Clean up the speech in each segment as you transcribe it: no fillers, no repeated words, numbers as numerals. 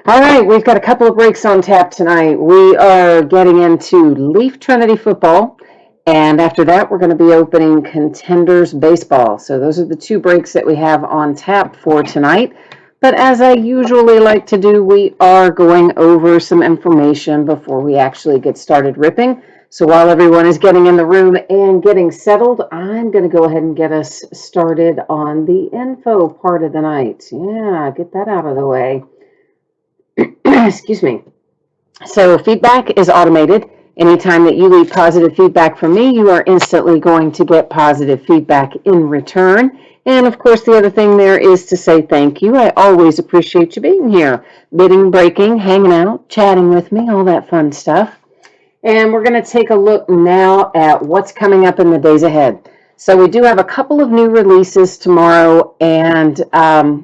All right, we've got a couple of breaks on tap tonight. We are getting into Leaf Trinity football, and after that, we're going to be opening Contenders baseball. So those are the two breaks that we have on tap for tonight. But as I usually like to do, we are going over some information before we actually get started ripping. So while everyone is getting in the room and getting settled, I'm going to go ahead and get us started on the info part of the night. Yeah, get that out of the way. Excuse me. So feedback is automated. Anytime that you leave positive feedback from me, you are instantly going to get positive feedback in return. And of course, the other thing there is to say thank you. I always appreciate you being here, bidding, breaking, hanging out, chatting with me, all that fun stuff. And we're going to take a look now at what's coming up in the days ahead. So we do have a couple of new releases tomorrow, and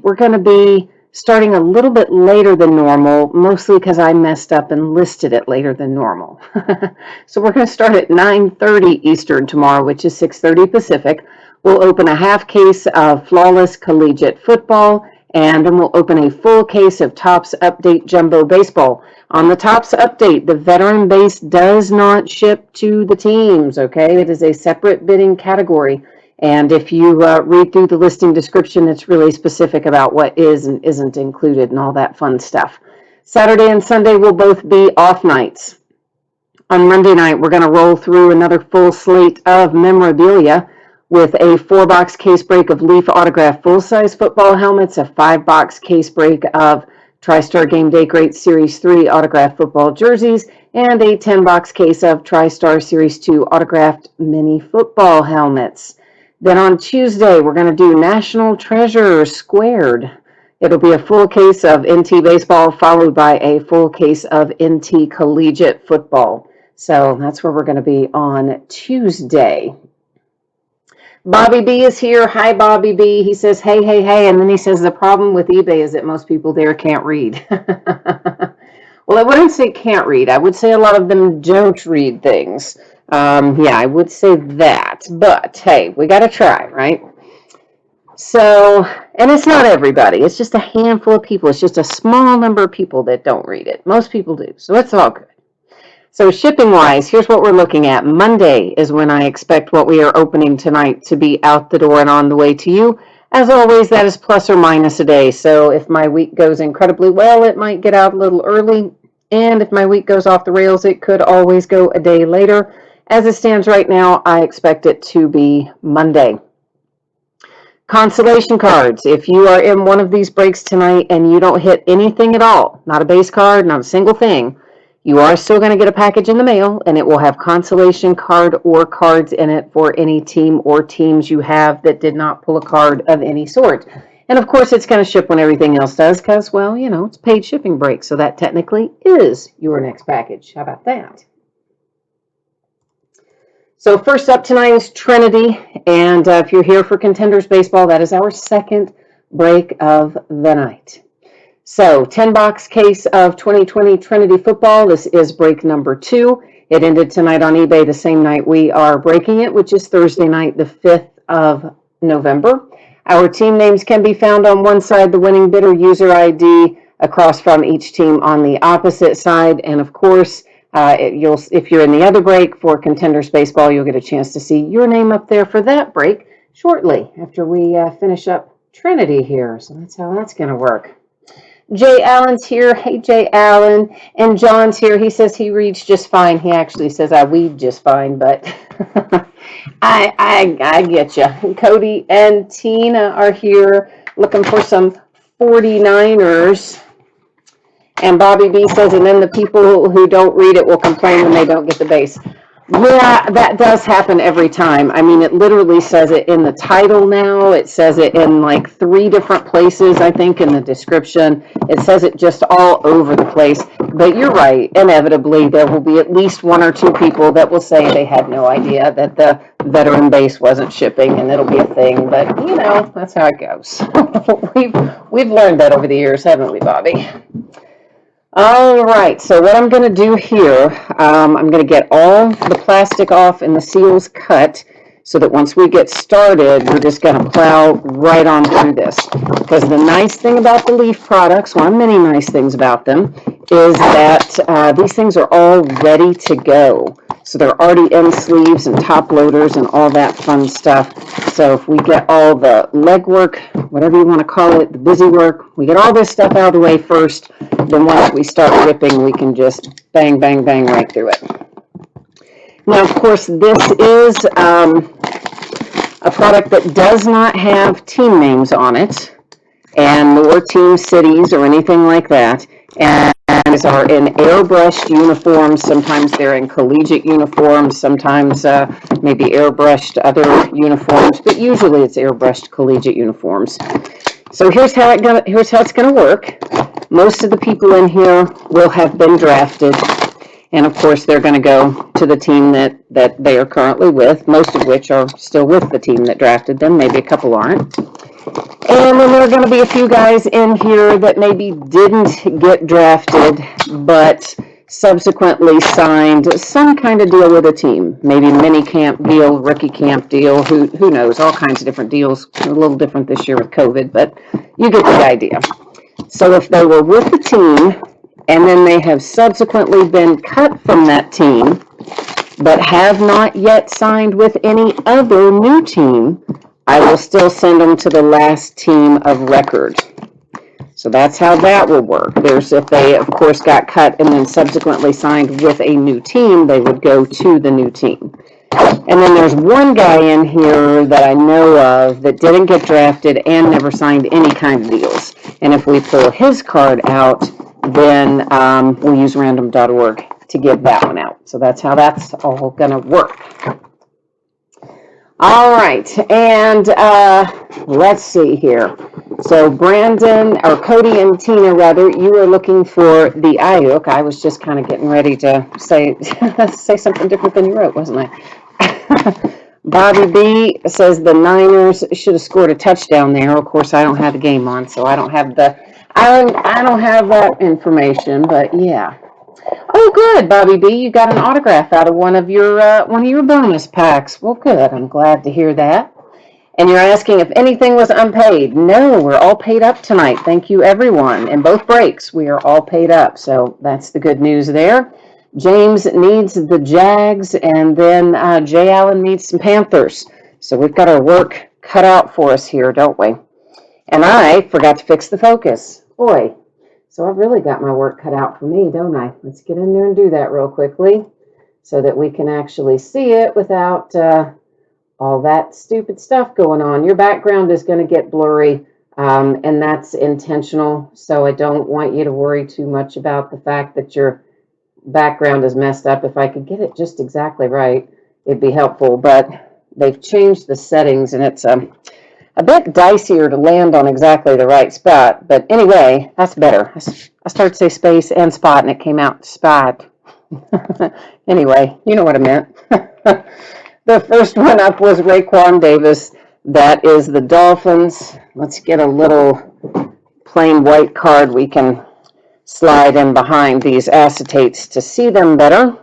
we're going to be starting a little bit later than normal, mostly because I messed up and listed it later than normal. So we're going to start at 9:30 Eastern tomorrow, which is 6:30 Pacific. We'll open a half case of Flawless Collegiate Football, and then we'll open a full case of Topps Update Jumbo Baseball. On the Topps Update, the veteran base does not ship to the teams, okay? It is a separate bidding category. And if you read through the listing description, it's really specific about what is and isn't included and all that fun stuff. Saturday and Sunday will both be off nights. On Monday night, we're going to roll through another full slate of memorabilia with a 4-box case break of Leaf autographed full-size football helmets, a 5-box case break of TriStar Game Day Great Series 3 autographed football jerseys, and a 10-box case of TriStar Series 2 autographed mini football helmets. Then on Tuesday, we're going to do National Treasure Squared. It'll be a full case of NT Baseball followed by a full case of NT Collegiate Football. So that's where we're going to be on Tuesday. Bobby B is here. Hi, Bobby B. He says, hey, hey, hey. And then he says, the problem with eBay is that most people there can't read. Well, I wouldn't say can't read. I would say a lot of them don't read things. Yeah, I would say that. But, hey, we got to try, right? So, and it's not everybody. It's just a handful of people. It's just a small number of people that don't read it. Most people do. So it's all good. So shipping-wise, here's what we're looking at. Monday is when I expect what we are opening tonight to be out the door and on the way to you. As always, that is plus or minus a day. So if my week goes incredibly well, it might get out a little early. And if my week goes off the rails, it could always go a day later. As it stands right now, I expect it to be Monday. Consolation cards. If you are in one of these breaks tonight and you don't hit anything at all, not a base card, not a single thing, you are still going to get a package in the mail, and it will have consolation card or cards in it for any team or teams you have that did not pull a card of any sort. And of course, it's going to ship when everything else does because, well, you know, it's paid shipping break, so that technically is your next package. How about that? So first up tonight is Trinity, and if you're here for Contenders Baseball, that is our second break of the night. So 10-box case of 2020 Trinity football. This is break number 2. It ended tonight on eBay the same night we are breaking it, which is Thursday night, the 5th of November. Our team names can be found on one side, the winning bidder user ID across from each team on the opposite side. And of course, if you're in the other break for Contenders Baseball, you'll get a chance to see your name up there for that break shortly after we finish up Trinity here. So that's how that's going to work. Jay Allen's here. Hey, Jay Allen. And John's here. He says he reads just fine. He actually says I weed just fine, but I get you. Cody and Tina are here looking for some 49ers. And Bobby B says, and then the people who don't read it will complain when they don't get the base. Yeah, that does happen every time. I mean, it literally says it in the title now. It says it in like 3 different places, I think, in the description. It says it just all over the place. But you're right. Inevitably, there will be at least 1 or 2 people that will say they had no idea that the veteran base wasn't shipping, and it'll be a thing. But, you know, that's how it goes. We've learned that over the years, haven't we, Bobby? All right, so what I'm going to do here, I'm going to get all the plastic off and the seals cut so that once we get started, we're just going to plow right on through this. Because the nice thing about the Leaf products, one of many nice things about them, is that these things are all ready to go. So they're already in sleeves and top loaders and all that fun stuff. So if we get all the legwork, whatever you want to call it, the busy work, we get all this stuff out of the way first, then once we start ripping, we can just bang, bang, bang right through it. Now, of course, this is a product that does not have team names on it, and nor team cities or anything like that. And these are in airbrushed uniforms. Sometimes they're in collegiate uniforms, sometimes maybe airbrushed other uniforms, but usually it's airbrushed collegiate uniforms. So here's how it's going to work. Most of the people in here will have been drafted, and of course they're going to go to the team that they are currently with, most of which are still with the team that drafted them. Maybe a couple aren't. And then there are going to be a few guys in here that maybe didn't get drafted, but subsequently signed some kind of deal with a team. Maybe mini camp deal, rookie camp deal, who knows, all kinds of different deals. A little different this year with COVID, but you get the idea. So if they were with the team, and then they have subsequently been cut from that team, but have not yet signed with any other new team, I will still send them to the last team of record. So that's how that will work. There's, if they, of course, got cut and then subsequently signed with a new team, they would go to the new team. And then there's one guy in here that I know of that didn't get drafted and never signed any kind of deals. And if we pull his card out, then we'll use random.org to give that one out. So that's how that's all going to work. All right, and let's see here. So Brandon, or Cody and Tina, rather, you were looking for the Ayuk. I was just kind of getting ready to say something different than you wrote, wasn't I? Bobby B says the Niners should have scored a touchdown there. Of course, I don't have the game on, so I don't have I don't have that information. But yeah. Oh, good, Bobby B. You got an autograph out of one of your bonus packs. Well, good. I'm glad to hear that. And you're asking if anything was unpaid. No, we're all paid up tonight. Thank you, everyone. In both breaks, we are all paid up. So that's the good news there. James needs the Jags, and then Jay Allen needs some Panthers. So we've got our work cut out for us here, don't we? And I forgot to fix the focus. Boy, so I've really got my work cut out for me, don't I? Let's get in there and do that real quickly so that we can actually see it without all that stupid stuff going on. Your background is going to get blurry, and that's intentional. So I don't want you to worry too much about the fact that your background is messed up. If I could get it just exactly right, it'd be helpful. But they've changed the settings, and it's a bit dicier to land on exactly the right spot. But anyway, that's better. I started to say space and spot, and it came out spot. Anyway, you know what I meant. The first one up was Raekwon Davis. That is the Dolphins. Let's get a little plain white card we can slide in behind these acetates to see them better.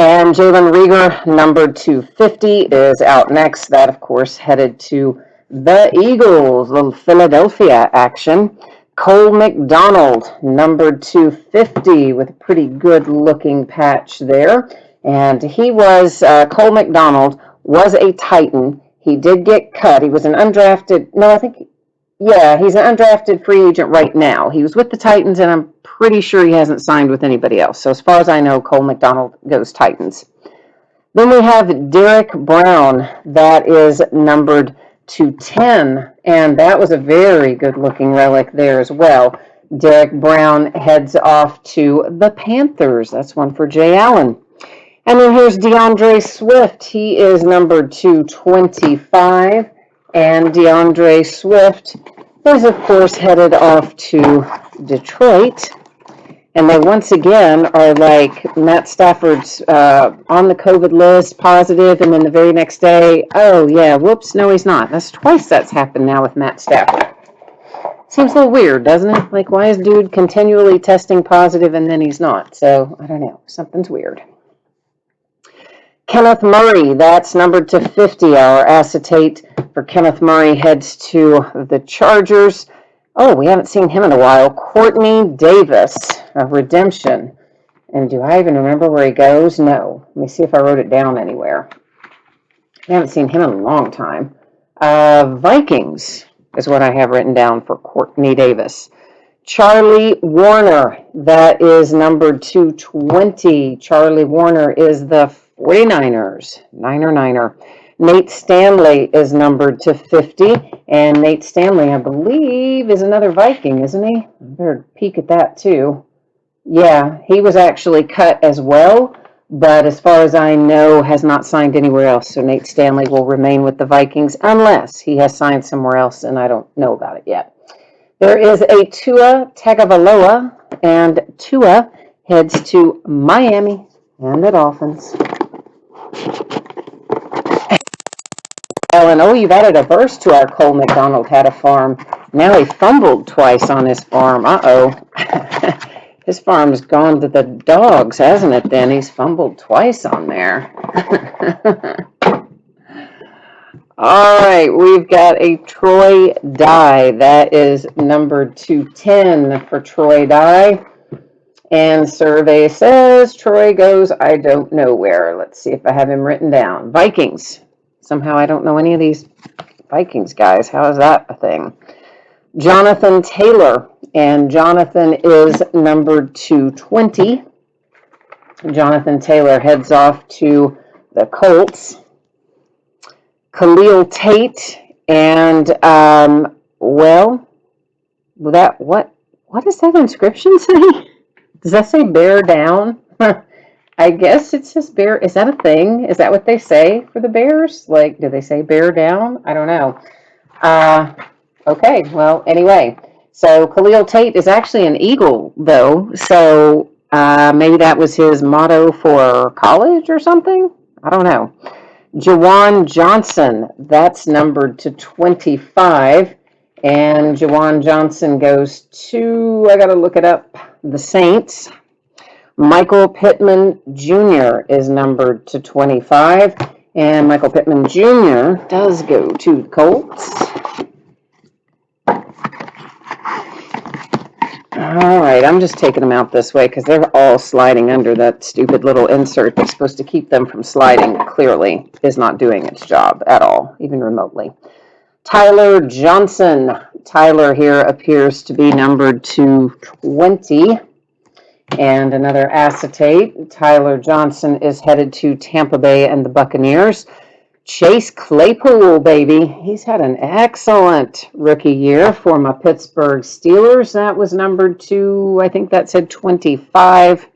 And Jalen Reagor, numbered 250, is out next. That, of course, headed to the Eagles, little Philadelphia action. Cole McDonald, numbered 250, with a pretty good-looking patch there. And he was, Cole McDonald was a Titan. He did get cut. He was an undrafted, he's an undrafted free agent right now. He was with the Titans, and I'm pretty sure he hasn't signed with anybody else. So as far as I know, Cole McDonald goes Titans. Then we have Derek Brown. That is numbered 210, and that was a very good-looking relic there as well. Derek Brown heads off to the Panthers. That's one for Jay Allen. And then here's DeAndre Swift. He is numbered 225, and DeAndre Swift is, of course, headed off to Detroit. And they once again are like Matt Stafford's on the COVID list, positive, and then the very next day, oh yeah, whoops, no he's not. That's twice that's happened now with Matt Stafford. Seems a little weird, doesn't it? Like, why is dude continually testing positive and then he's not? So, I don't know. Something's weird. Kenneth Murray, that's numbered to 50. Our acetate for Kenneth Murray heads to the Chargers. Oh, we haven't seen him in a while. Courtney Davis of Redemption. And do I even remember where he goes? No. Let me see if I wrote it down anywhere. I haven't seen him in a long time. Vikings is what I have written down for Courtney Davis. Charlie Warner, that is numbered to 20. Charlie Warner is the 49ers. Niner. Nate Stanley is numbered to 50. And Nate Stanley, I believe, is another Viking, isn't he? I better peek at that too. Yeah, he was actually cut as well, but as far as I know, has not signed anywhere else. So Nate Stanley will remain with the Vikings unless he has signed somewhere else, and I don't know about it yet. There is a Tua Tagovailoa, and Tua heads to Miami and the Dolphins. Ellen, oh, you've added a verse to our Cole McDonald had a farm. Now he fumbled twice on his farm. Uh-oh. His farm's gone to the dogs, hasn't it then? He's fumbled twice on there. All right, we've got a Troy Dye. That is numbered to 10 for Troy Dye. And survey says Troy goes, I don't know where. Let's see if I have him written down. Vikings. Somehow I don't know any of these Vikings guys. How is that a thing? Jonathan Taylor. And Jonathan is numbered to 20. Jonathan Taylor heads off to the Colts. Khalil Tate, and well, that what does that inscription say? Does that say bear down? I guess it says bear. Is that a thing? Is that what they say for the Bears? Like, do they say bear down? I don't know. Okay, well, anyway, so Khalil Tate is actually an Eagle, though, so maybe that was his motto for college or something? I don't know. Jawan Johnson, that's numbered to 25. And Jawan Johnson goes to, I got to look it up, the Saints. Michael Pittman Jr. is numbered to 25. And Michael Pittman Jr. does go to the Colts. All right, I'm just taking them out this way because they're all sliding under that stupid little insert that's supposed to keep them from sliding. Clearly is not doing its job at all, even remotely. Tyler Johnson. Tyler here appears to be numbered to 20. And another acetate. Tyler Johnson is headed to Tampa Bay and the Buccaneers. Chase Claypool, baby. He's had an excellent rookie year for my Pittsburgh Steelers. That was numbered to, I think that said 25.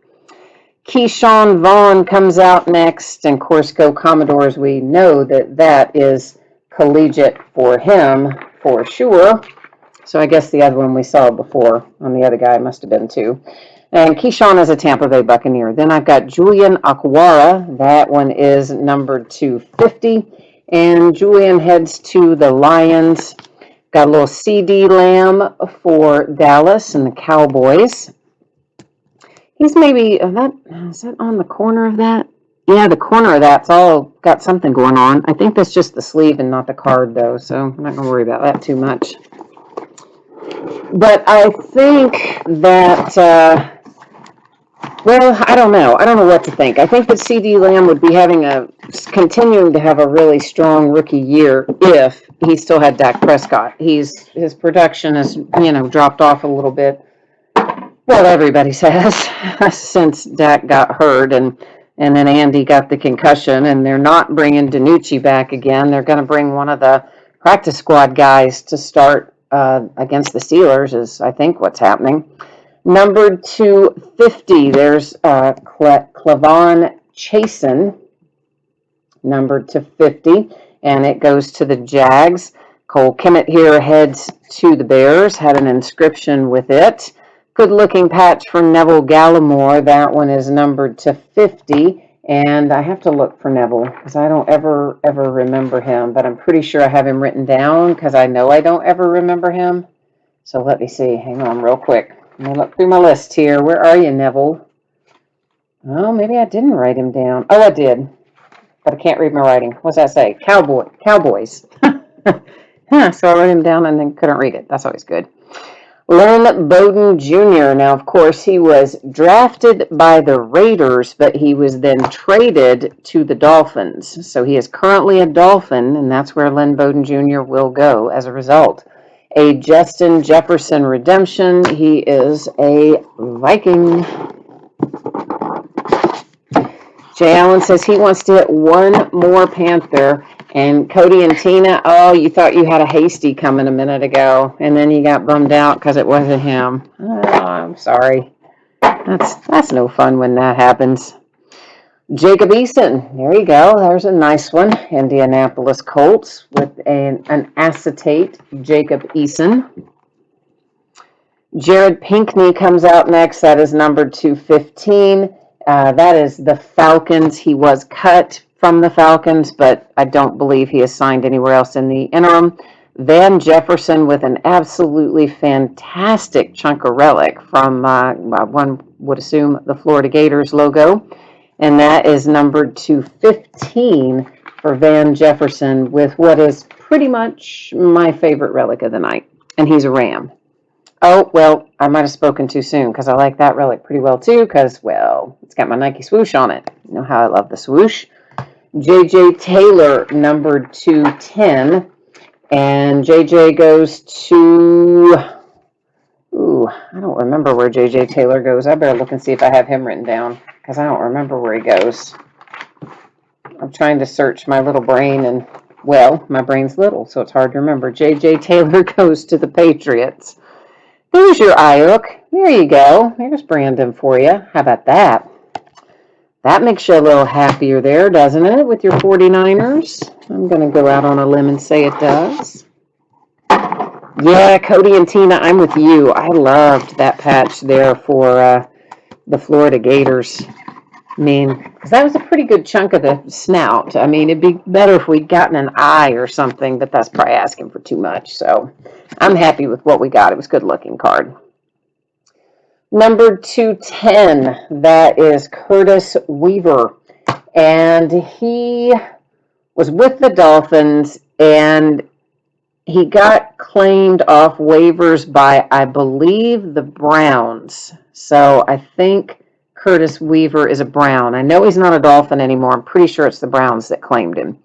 Keyshawn Vaughn comes out next. And of course, go Commodores. We know that that is collegiate for him for sure. So I guess the other one we saw before on the other guy must have been too. And Keyshawn is a Tampa Bay Buccaneer. Then I've got Julian Akwara. That one is numbered to 50. And Julian heads to the Lions. Got a little CD Lamb for Dallas and the Cowboys. He's maybe, is that on the corner of that? Yeah, the corner of that's all got something going on. I think that's just the sleeve and not the card, though. So I'm not going to worry about that too much. But I think that... well, I don't know. I don't know what to think. I think that CD Lamb would be continuing to have a really strong rookie year if he still had Dak Prescott. His production has, dropped off a little bit. Well, everybody says since Dak got hurt and then Andy got the concussion, and they're not bringing DiNucci back again. They're going to bring one of the practice squad guys to start against the Steelers is, I think, what's happening. Numbered to 50, there's Clavon Chasen, numbered to 50, and it goes to the Jags. Cole Kmet here heads to the Bears, had an inscription with it. Good-looking patch for Neville Gallimore. That one is numbered to 50, and I have to look for Neville because I don't ever remember him, but I'm pretty sure I have him written down because I know I don't ever remember him. So let me see. Hang on real quick. Let me look through my list here. Where are you, Neville? Oh, maybe I didn't write him down. Oh, I did. but I can't read my writing. What's that say? Cowboys. So I wrote him down and then couldn't read it. That's always good. Len Bowden Jr. Now, of course, he was drafted by the Raiders, but he was then traded to the Dolphins. So he is currently a Dolphin, and that's where Len Bowden Jr. will go as a result. A Justin Jefferson redemption. He is a Viking. Jay Allen says he wants to hit one more Panther. And Cody and Tina, oh, you thought you had a hasty coming a minute ago, and then you got bummed out because it wasn't him. Oh, I'm sorry. That's no fun when that happens. Jacob Eason, there you go. There's a nice one. Indianapolis Colts with an acetate Jacob Eason. Jared Pinkney comes out next. That is numbered 215. That is the Falcons. He was cut from the Falcons, but I don't believe he is signed anywhere else in the interim. Van Jefferson with an absolutely fantastic chunk of relic from, one would assume, the Florida Gators logo. And that is numbered 215 for Van Jefferson with what is pretty much my favorite relic of the night. And he's a Ram. Oh, well, I might have spoken too soon because I like that relic pretty well too because, well, it's got my Nike swoosh on it. You know how I love the swoosh. J.J. Taylor, numbered 210. And J.J. goes to... Ooh, I don't remember where J.J. Taylor goes. I better look and see if I have him written down because I don't remember where he goes. I'm trying to search my little brain and, well, my brain's little, so it's hard to remember. J.J. Taylor goes to the Patriots. There's your Ayuk. There you go. There's Brandon for you. How about that? That makes you a little happier there, doesn't it, with your 49ers? I'm going to go out on a limb and say it does. Yeah, Cody and Tina, I'm with you. I loved that patch there for the Florida Gators. I mean, because that was a pretty good chunk of the snout. I mean, it'd be better if we'd gotten an eye or something, but that's probably asking for too much. So I'm happy with what we got. It was a good-looking card. Number 210, that is Curtis Weaver. And he was with the Dolphins, and he got claimed off waivers by, I believe, the Browns. So I think Curtis Weaver is a Brown. I know he's not a Dolphin anymore. I'm pretty sure it's the Browns that claimed him.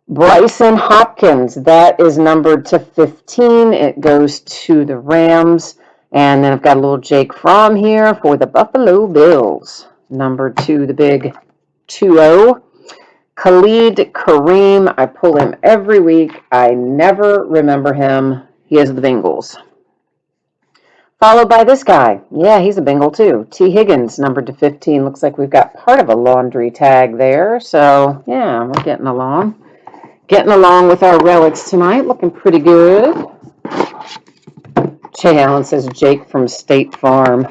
Bryson Hopkins, that is numbered to 15. It goes to the Rams. And then I've got a little Jake Fromm here for the Buffalo Bills. Numbered to the big 2-0. Khalid Kareem, I pull him every week. I never remember him. He is the Bengals. Followed by this guy. Yeah, he's a Bengal too. T. Higgins, numbered to 15. Looks like we've got part of a laundry tag there. So, yeah, we're getting along. Getting along with our relics tonight. Looking pretty good. Jay Allen says Jake from State Farm.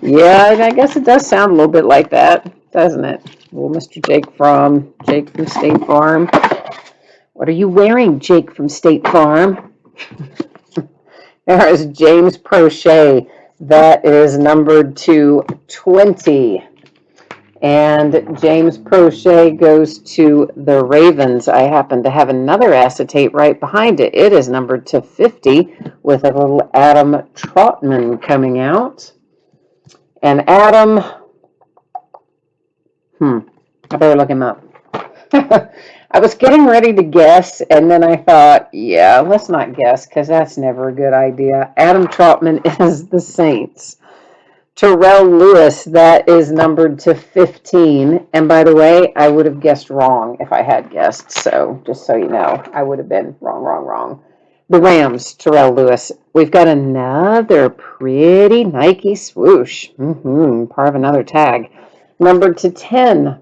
Yeah, I guess it does sound a little bit like that, doesn't it? Well, Mr. Jake from State Farm. What are you wearing, Jake from State Farm? There is James Prochet. That is numbered to 20. And James Prochet goes to the Ravens. I happen to have another acetate right behind it. It is numbered to 50 with a little Adam Trotman coming out. And Adam, I better look him up. I was getting ready to guess, and then I thought, yeah, let's not guess, because that's never a good idea. Adam Trotman is the Saints. Terrell Lewis, that is numbered to 15. And by the way, I would have guessed wrong if I had guessed. So just so you know, I would have been wrong. The Rams, Terrell Lewis. We've got another pretty Nike swoosh. Part of another tag. Numbered to 10.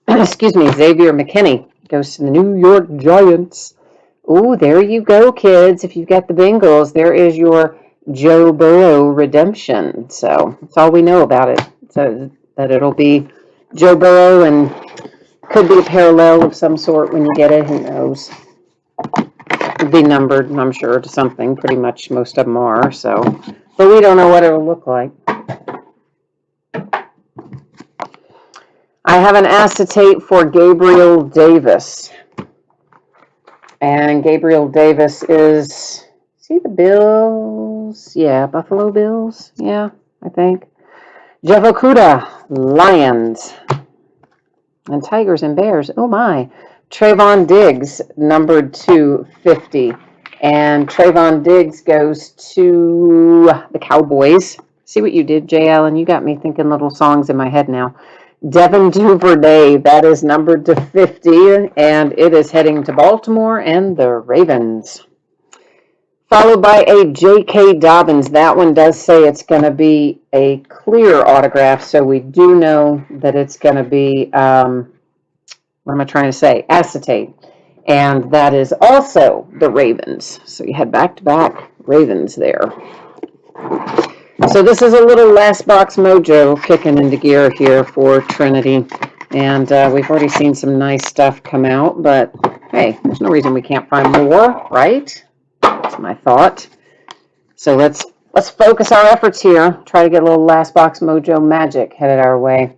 Excuse me, Xavier McKinney goes to the New York Giants. Ooh, there you go, kids. If you've got the Bengals, there is your Joe Burrow redemption. So that's all we know about it. So that it'll be Joe Burrow and could be a parallel of some sort when you get it. Who knows? It'll be numbered, I'm sure, to something. Pretty much most of them are. So, but we don't know what it'll look like. I have an acetate for Gabriel Davis. And Gabriel Davis is he the Bills? Yeah, Buffalo Bills. Yeah, I think. Jeff Okuda, Lions. And Tigers and Bears. Oh my. Trayvon Diggs, numbered to 50. And Trayvon Diggs goes to the Cowboys. See what you did, Jay Allen? You got me thinking little songs in my head now. Devin Duvernay, that is numbered to 50, and it is heading to Baltimore and the Ravens. Followed by a J.K. Dobbins. That one does say it's going to be a clear autograph, so we do know that it's going to be, what am I trying to say? Acetate. And that is also the Ravens. So you had back-to-back Ravens there. So this is a little last box mojo kicking into gear here for Trinity. And we've already seen some nice stuff come out, but hey, there's no reason we can't find more, right? That's my thought. So let's focus our efforts here. Try to get a little last box mojo magic headed our way.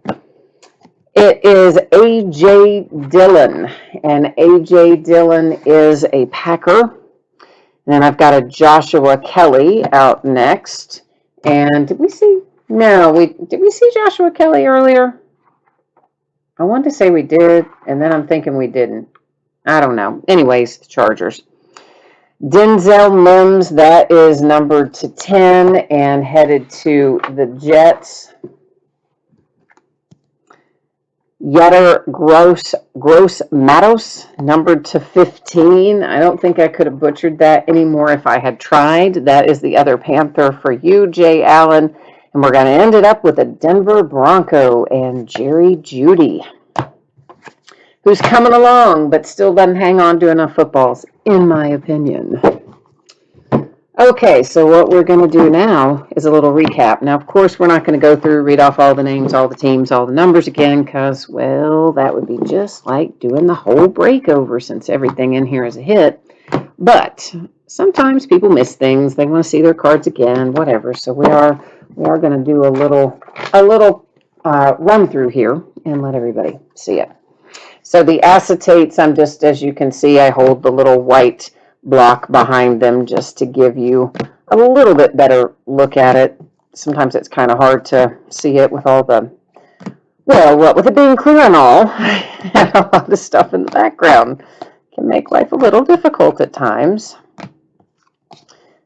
It is A.J. Dillon, and A.J. Dillon is a Packer. And then I've got a Joshua Kelly out next. And did we see? No, did we see Joshua Kelly earlier? I wanted to say we did, and then I'm thinking we didn't. I don't know. Anyways, the Chargers. Denzel Mims, that is numbered to 10 and headed to the Jets. Yetter Gross Matos, numbered to 15. I don't think I could have butchered that anymore if I had tried. That is the other Panther for you, Jay Allen. And we're going to end it up with a Denver Bronco and Jerry Jeudy, who's coming along but still doesn't hang on to enough footballs, in my opinion. Okay, so what we're going to do now is a little recap. Now, of course, we're not going to go through, read off all the names, all the teams, all the numbers again, because, well, that would be just like doing the whole break over since everything in here is a hit. But sometimes people miss things. They want to see their cards again, whatever. So we are going to do a little run through here and let everybody see it. So the acetates, I'm just, as you can see, I hold the little white block behind them just to give you a little bit better look at it. Sometimes it's kind of hard to see it with all the, well, what with it being clear and all, and a lot of stuff in the background can make life a little difficult at times.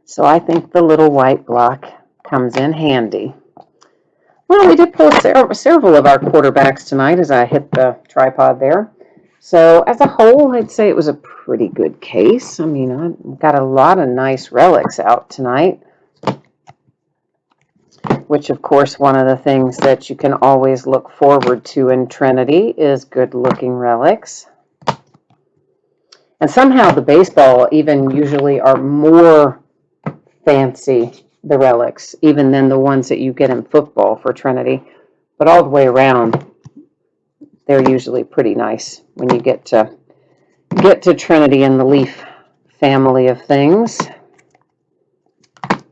So I think the little white block comes in handy. Well, we did pull several of our quarterbacks tonight as I hit the tripod there. So as a whole, I'd say it was a pretty good case. I mean, I've got a lot of nice relics out tonight, which, of course, one of the things that you can always look forward to in Trinity is good-looking relics. And somehow the baseball even usually are more fancy, the relics, even than the ones that you get in football for Trinity. But all the way around, they're usually pretty nice when you get to Trinity and the Leaf family of things. And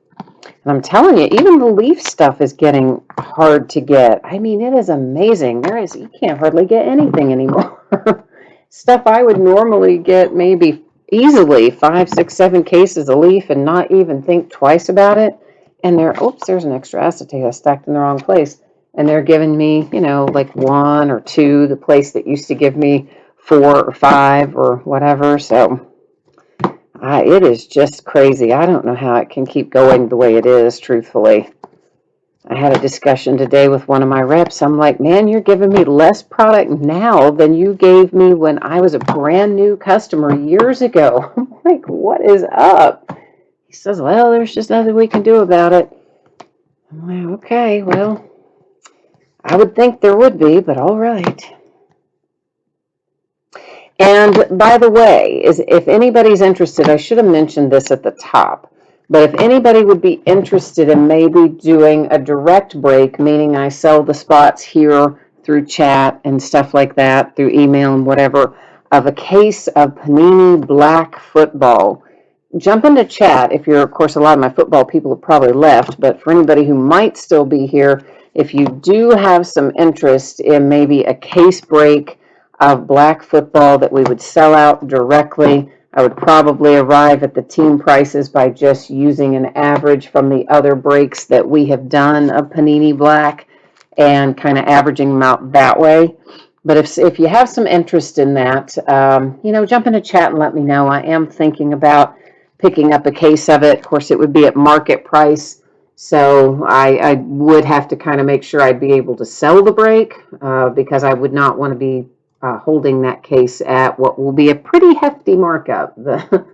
I'm telling you, even the Leaf stuff is getting hard to get. I mean, it is amazing. You can't hardly get anything anymore. Stuff I would normally get maybe easily 5, 6, 7 cases of Leaf and not even think twice about it. And there's an extra acetate I stacked in the wrong place. And they're giving me, like 1 or 2, the place that used to give me 4 or 5 or whatever. So it is just crazy. I don't know how it can keep going the way it is, truthfully. I had a discussion today with one of my reps. I'm like, man, you're giving me less product now than you gave me when I was a brand new customer years ago. I'm like, what is up? He says, well, there's just nothing we can do about it. I'm like, okay, well, I would think there would be, but all right. And by the way, if anybody's interested, I should have mentioned this at the top, but if anybody would be interested in maybe doing a direct break, meaning I sell the spots here through chat and stuff like that, through email and whatever, of a case of Panini Black Football, jump into chat. If you're, of course, a lot of my football people have probably left, but for anybody who might still be here, if you do have some interest in maybe a case break of black football that we would sell out directly, I would probably arrive at the team prices by just using an average from the other breaks that we have done of Panini Black and kind of averaging them out that way. But if you have some interest in that, jump in a chat and let me know. I am thinking about picking up a case of it. Of course, it would be at market price. So I would have to kind of make sure I'd be able to sell the break because I would not want to be holding that case at what will be a pretty hefty markup. The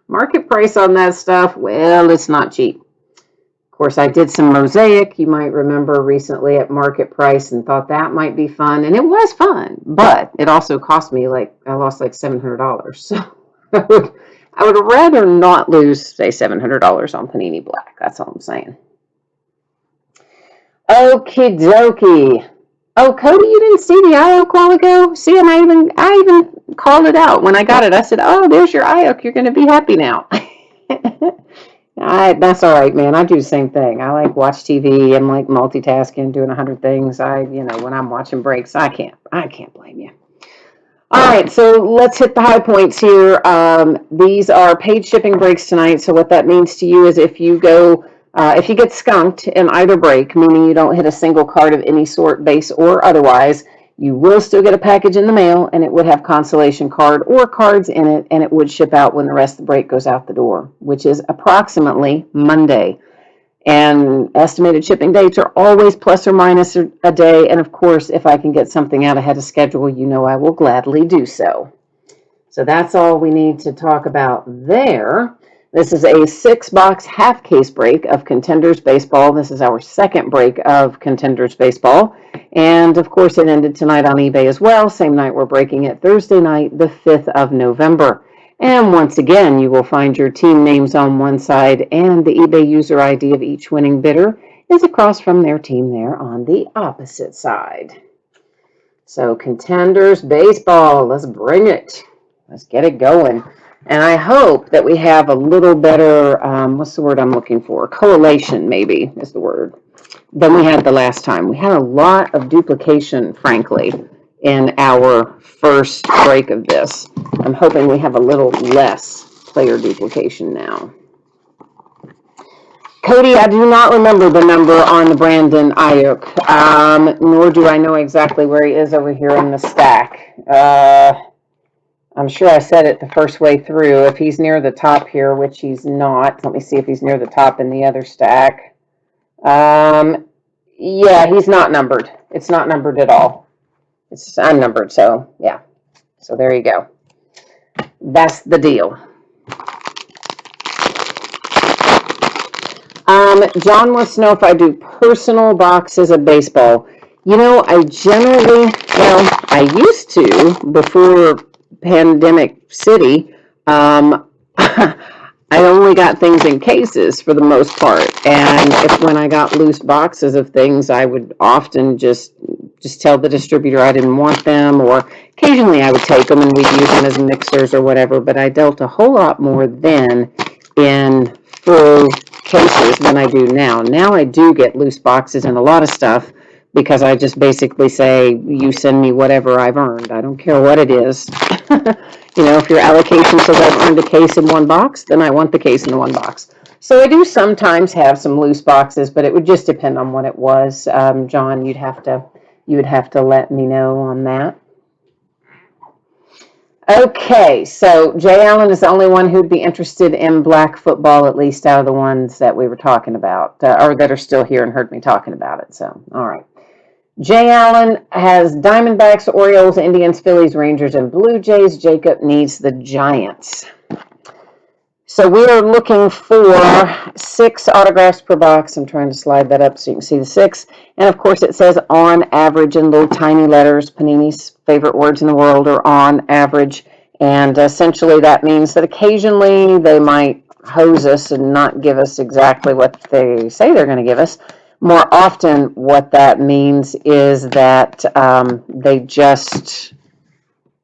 market price on that stuff, well, it's not cheap. Of course, I did some mosaic, you might remember, recently at market price and thought that might be fun. And it was fun, but it also cost me I lost like $700. So I would rather not lose, say, $700 on Panini Black. That's all I'm saying. Okie dokie. Oh, Cody, you didn't see the IOC a while ago? See, and I even called it out when I got it. I said, "Oh, there's your IOC. You're going to be happy now." That's all right, man. I do the same thing. I like watch TV and like multitasking, doing 100 things. When I'm watching breaks, I can't blame you. All right, so let's hit the high points here. These are paid shipping breaks tonight. So what that means to you is if you get skunked in either break, meaning you don't hit a single card of any sort, base or otherwise, you will still get a package in the mail, and it would have consolation card or cards in it, and it would ship out when the rest of the break goes out the door, which is approximately Monday. And estimated shipping dates are always plus or minus a day. And of course, if I can get something out ahead of schedule, I will gladly do so. So that's all we need to talk about there. This is a 6-box half case break of Contenders Baseball. This is our second break of Contenders Baseball. And of course, it ended tonight on eBay as well. Same night we're breaking it, Thursday night, the 5th of November. And once again, you will find your team names on one side and the eBay user ID of each winning bidder is across from their team there on the opposite side. So Contenders Baseball, let's bring it. Let's get it going. And I hope that we have a little better, what's the word I'm looking for? Correlation, maybe, is the word, than we had the last time. We had a lot of duplication, frankly, in our first break of this. I'm hoping we have a little less player duplication now. Cody, I do not remember the number on the Brandon Ayuk, nor do I know exactly where he is over here in the stack. I'm sure I said it the first way through. If he's near the top here, which he's not, let me see if he's near the top in the other stack. Yeah, he's not numbered. It's not numbered at all. It's unnumbered, so yeah. So there you go. That's the deal. John wants to know if I do personal boxes of baseball. I used to before Pandemic City. I only got things in cases for the most part, and when I got loose boxes of things, I would often just tell the distributor I didn't want them, or occasionally I would take them and we'd use them as mixers or whatever, but I dealt a whole lot more then in full cases than I do now. Now I do get loose boxes and a lot of stuff because I just basically say, you send me whatever I've earned. I don't care what it is. If your allocation says I've earned a case in one box, then I want the case in one box. So I do sometimes have some loose boxes, but it would just depend on what it was. John, you would have to let me know on that. Okay, so Jay Allen is the only one who'd be interested in black football, at least out of the ones that we were talking about, or that are still here and heard me talking about it. So, all right. Jay Allen has Diamondbacks, Orioles, Indians, Phillies, Rangers, and Blue Jays. Jacob needs the Giants. So we are looking for 6 autographs per box. I'm trying to slide that up so you can see the 6. And of course it says on average in little tiny letters. Panini's favorite words in the world are on average. And essentially that means that occasionally they might hose us and not give us exactly what they say they're going to give us. More often what that means is that they just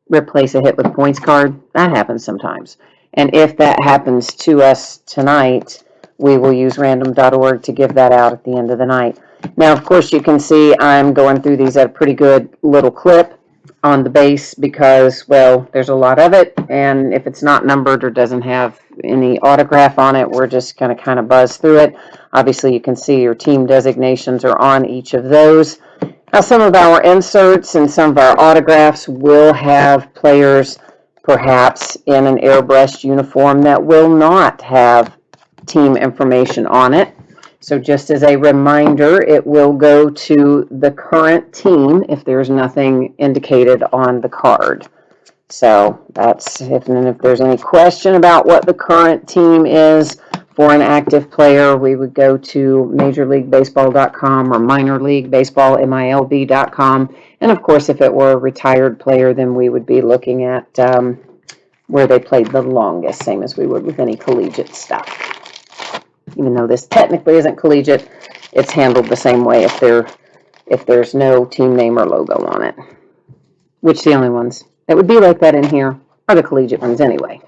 replace a hit with a points card. That happens sometimes. And if that happens to us tonight, we will use random.org to give that out at the end of the night. Now, of course, you can see I'm going through these at a pretty good little clip on the base because, well, there's a lot of it, and if it's not numbered or doesn't have any autograph on it, we're just going to kind of buzz through it. Obviously, you can see your team designations are on each of those. Now, some of our inserts and some of our autographs will have players perhaps in an airbrushed uniform that will not have team information on it. So just as a reminder, it will go to the current team if there's nothing indicated on the card. So that's if there's any question about what the current team is for an active player, we would go to majorleaguebaseball.com or minorleaguebaseball.com. And of course, if it were a retired player, then we would be looking at where they played the longest, same as we would with any collegiate stuff. Even though this technically isn't collegiate, it's handled the same way if there's no team name or logo on it. Which the only ones that would be like that in here are the collegiate ones anyway.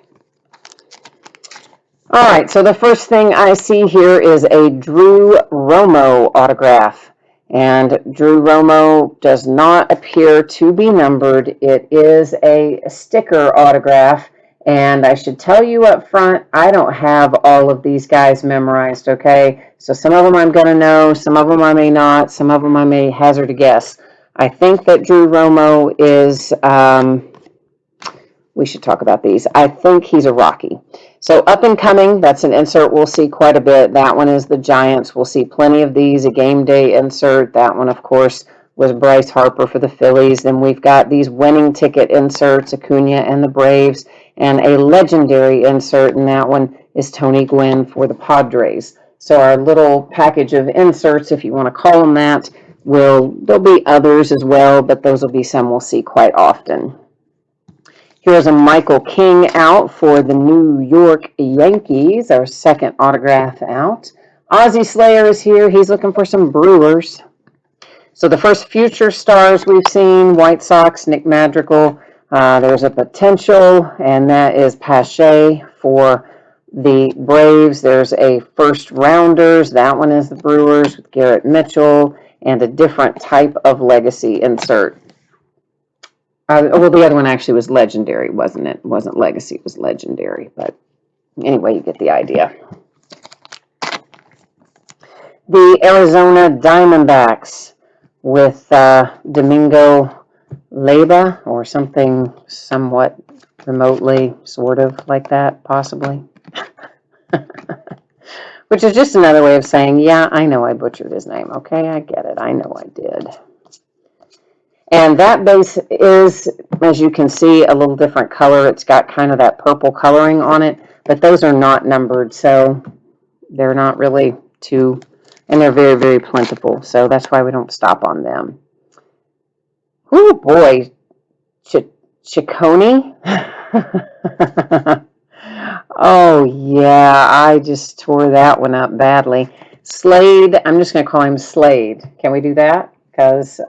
All right, so the first thing I see here is a Drew Romo autograph. And Drew Romo does not appear to be numbered. It is a sticker autograph. And I should tell you up front, I don't have all of these guys memorized, okay? So some of them I'm going to know, some of them I may not, some of them I may hazard a guess. I think that Drew Romo is, we should talk about these. I think he's a Rocky. So up and coming, that's an insert we'll see quite a bit. That one is the Giants. We'll see plenty of these. A game day insert. That one, of course, was Bryce Harper for the Phillies. Then we've got these winning ticket inserts, Acuna and the Braves, and a legendary insert, and that one is Tony Gwynn for the Padres. So our little package of inserts, if you want to call them that, there'll be others as well, but those will be some we'll see quite often. Here's a Michael King out for the New York Yankees, our second autograph out. Ozzie Slayer is here. He's looking for some Brewers. So the first future stars we've seen, White Sox, Nick Madrigal. There's a potential, and that is Pache for the Braves. There's a first rounders. That one is the Brewers with Garrett Mitchell, and a different type of legacy insert. Well, the other one actually was legendary, wasn't it? It wasn't legacy, it was legendary. But anyway, you get the idea. The Arizona Diamondbacks with Domingo Leyba, or something somewhat remotely sort of like that, possibly. Which is just another way of saying, yeah, I know I butchered his name. Okay, I get it. I know I did. And that base is, as you can see, a little different color. It's got kind of that purple coloring on it, but those are not numbered, so they're not really too, and they're very, very plentiful, so that's why we don't stop on them. Oh boy, Ciccone? Oh yeah, I just tore that one up badly. Slade, I'm just going to call him Slade. Can we do that? Because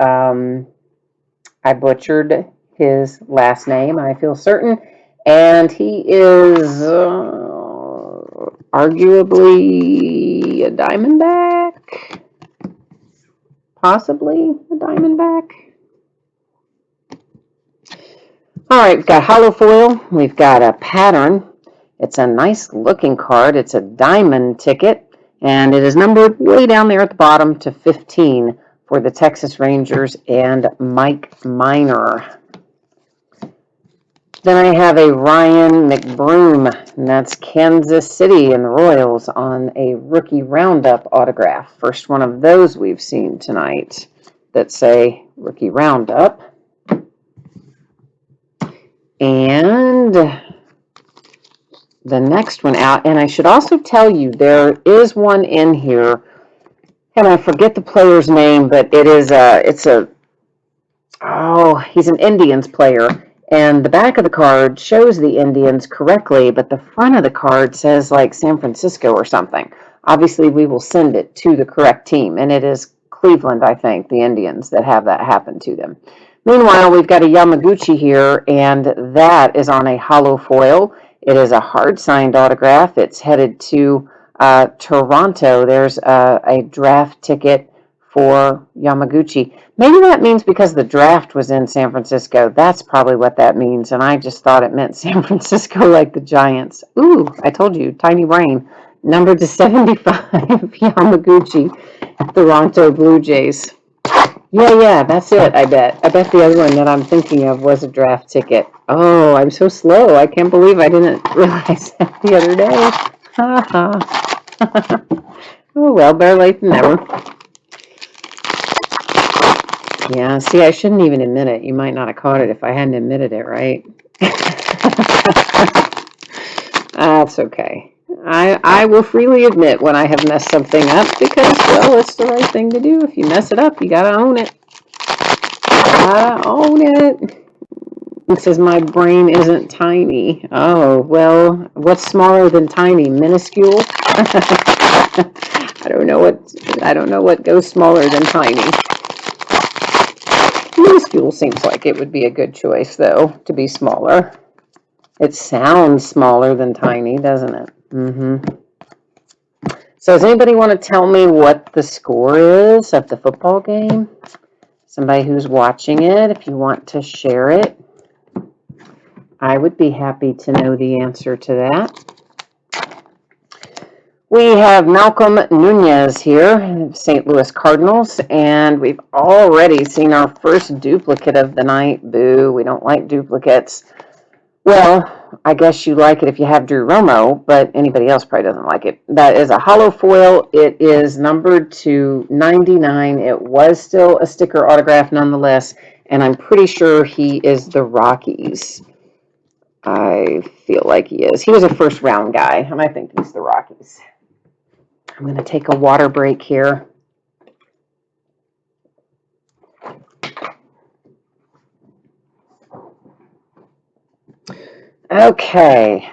I butchered his last name, I feel certain, and he is arguably a Diamondback, possibly a Diamondback. All right, we've got hollow foil, we've got a pattern. It's a nice looking card. It's a diamond ticket, and it is numbered way down there at the bottom to 15 for the Texas Rangers and Mike Minor. Then I have a Ryan McBroom, and that's Kansas City and the Royals on a rookie roundup autograph. First one of those we've seen tonight that say rookie roundup. And the next one out, and I should also tell you there is one in here, and I forget the player's name, but he's an Indians player, and the back of the card shows the Indians correctly, but the front of the card says like San Francisco or something. Obviously, we will send it to the correct team, and it is Cleveland, I think, the Indians that have that happen to them. Meanwhile, we've got a Yamaguchi here, and that is on a hollow foil. It is a hard-signed autograph. It's headed to Toronto. There's a draft ticket for Yamaguchi. Maybe that means because the draft was in San Francisco. That's probably what that means. And I just thought it meant San Francisco like the Giants. Ooh, I told you, tiny brain. Numbered to 75, Yamaguchi, Toronto Blue Jays. Yeah, that's it, I bet. I bet the other one that I'm thinking of was a draft ticket. Oh, I'm so slow. I can't believe I didn't realize that the other day. Ha ha. Oh, well, better late than never. Yeah, see, I shouldn't even admit it. You might not have caught it if I hadn't admitted it, right? That's okay. I will freely admit when I have messed something up because, well, it's the right thing to do. If you mess it up, you gotta own it. Gotta own it. It says my brain isn't tiny. Oh, well, what's smaller than tiny? Minuscule? I don't know what goes smaller than tiny. Minuscule seems like it would be a good choice, though, to be smaller. It sounds smaller than tiny, doesn't it? So does anybody want to tell me what the score is of the football game? Somebody who's watching it, if you want to share it, I would be happy to know the answer to that. We have Malcolm Nunez here, St. Louis Cardinals, and we've already seen our first duplicate of the night. Boo, we don't like duplicates. Well, I guess you like it if you have Drew Romo, but anybody else probably doesn't like it. That is a hollow foil. It is numbered to 99. It was still a sticker autograph nonetheless, and I'm pretty sure he is the Rockies. I feel like he is. He was a first round guy, and I think he's the Rockies. I'm going to take a water break here. Okay.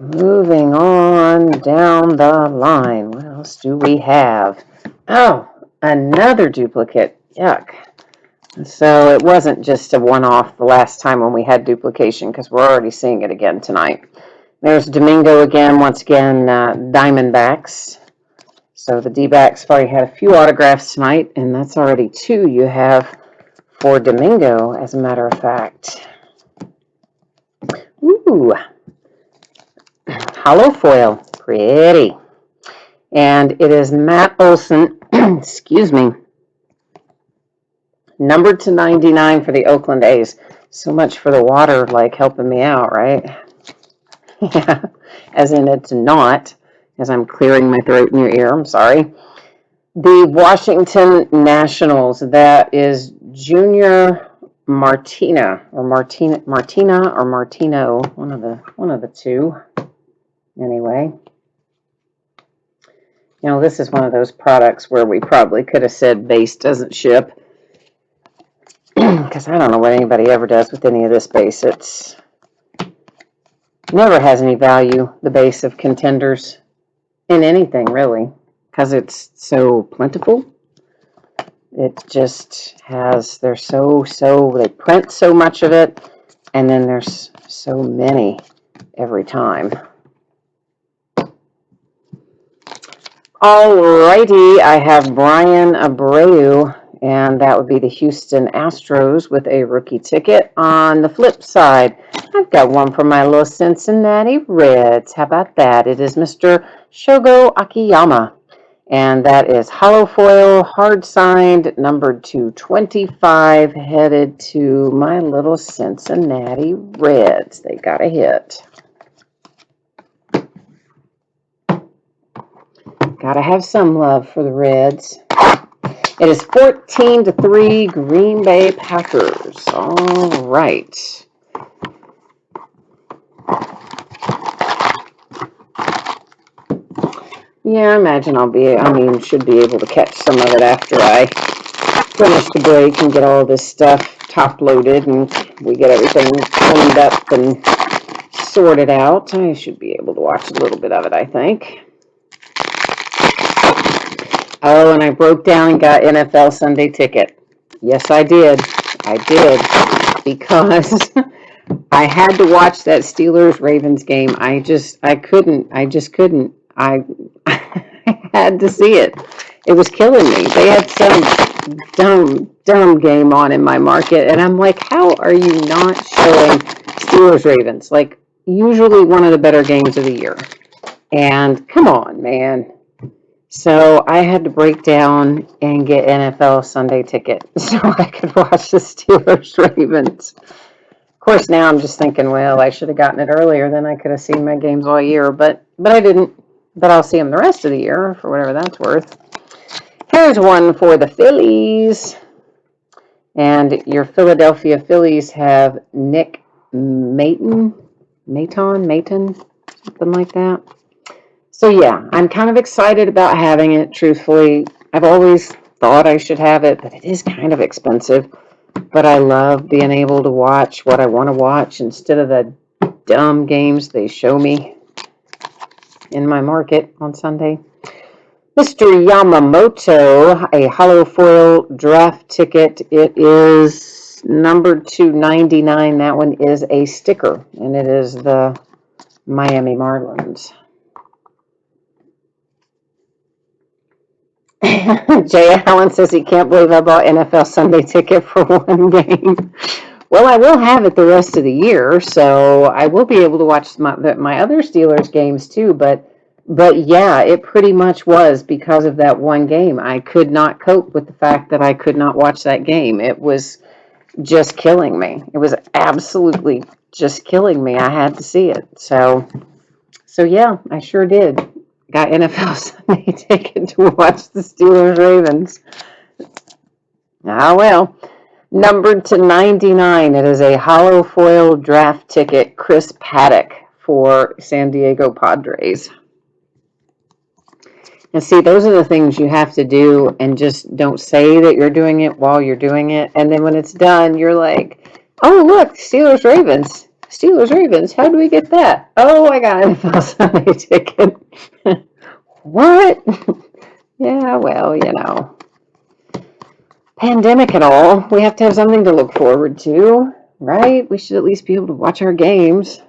Moving on down the line. What else do we have? Oh, another duplicate. Yuck. So it wasn't just a one-off the last time when we had duplication because we're already seeing it again tonight. There's Domingo again, once again, Diamondbacks. So the D-backs probably had a few autographs tonight, and that's already two you have for Domingo, as a matter of fact. Ooh. Hollow foil. Pretty. And it is Matt Olson, excuse me, numbered to 99 for the Oakland A's. So much for the water, like, helping me out, right? Yeah, as in it's not, as I'm clearing my throat in your ear, I'm sorry. The Washington Nationals, that is Junior Martina, or Martina or Martino, one of the two. Anyway, you know, this is one of those products where we probably could have said base doesn't ship, because I don't know what anybody ever does with any of this base. It's never has any value, the base of contenders, in anything really, because it's so plentiful. It just has, they print so much of it, and then there's so many every time. Alrighty, I have Brian Abreu, and that would be the Houston Astros with a rookie ticket. On the flip side, I've got one for my little Cincinnati Reds. How about that? It is Mr. Shogo Akiyama, and that is hollow foil, hard signed, numbered to 25, headed to my little Cincinnati Reds. They got a hit. Gotta have some love for the Reds. It is 14-3 Green Bay Packers. All right. Yeah, I imagine should be able to catch some of it after I finish the break and get all this stuff top loaded and we get everything cleaned up and sorted out. I should be able to watch a little bit of it, I think. Oh, and I broke down and got NFL Sunday Ticket. Yes, I did. I did. Because I had to watch that Steelers-Ravens game. I just couldn't. I had to see it. It was killing me. They had some dumb game on in my market, and I'm like, how are you not showing Steelers Ravens? Like, usually one of the better games of the year. And come on, man. So I had to break down and get NFL Sunday ticket so I could watch the Steelers Ravens. Of course, now I'm just thinking, well, I should have gotten it earlier, then I could have seen my games all year, but I didn't. But I'll see them the rest of the year for whatever that's worth. Here's one for the Phillies. And your Philadelphia Phillies have Nick Maton, something like that. So yeah, I'm kind of excited about having it, truthfully. I've always thought I should have it, but it is kind of expensive. But I love being able to watch what I want to watch instead of the dumb games they show me in my market on Sunday. Mr. Yamamoto, a hollow foil draft ticket. It is numbered to 99. That one is a sticker, and it is the Miami Marlins. Jay Allen says he can't believe I bought NFL Sunday ticket for one game. Well, I will have it the rest of the year, so I will be able to watch my other Steelers games too. But yeah, it pretty much was because of that one game. I could not cope with the fact that I could not watch that game. It was just killing me. It was absolutely just killing me. I had to see it. So yeah, I sure did. Got NFL Sunday ticket to watch the Steelers Ravens. Ah, well. Numbered to 99, it is a hollow foil draft ticket, Chris Paddock for San Diego Padres. And see, those are the things you have to do, and just don't say that you're doing it while you're doing it. And then when it's done, you're like, oh, look, Steelers Ravens. Steelers Ravens. How do we get that? Oh, I got an NFL Sunday ticket. What? Yeah, well, you know. Pandemic and all, we have to have something to look forward to, right? We should at least be able to watch our games.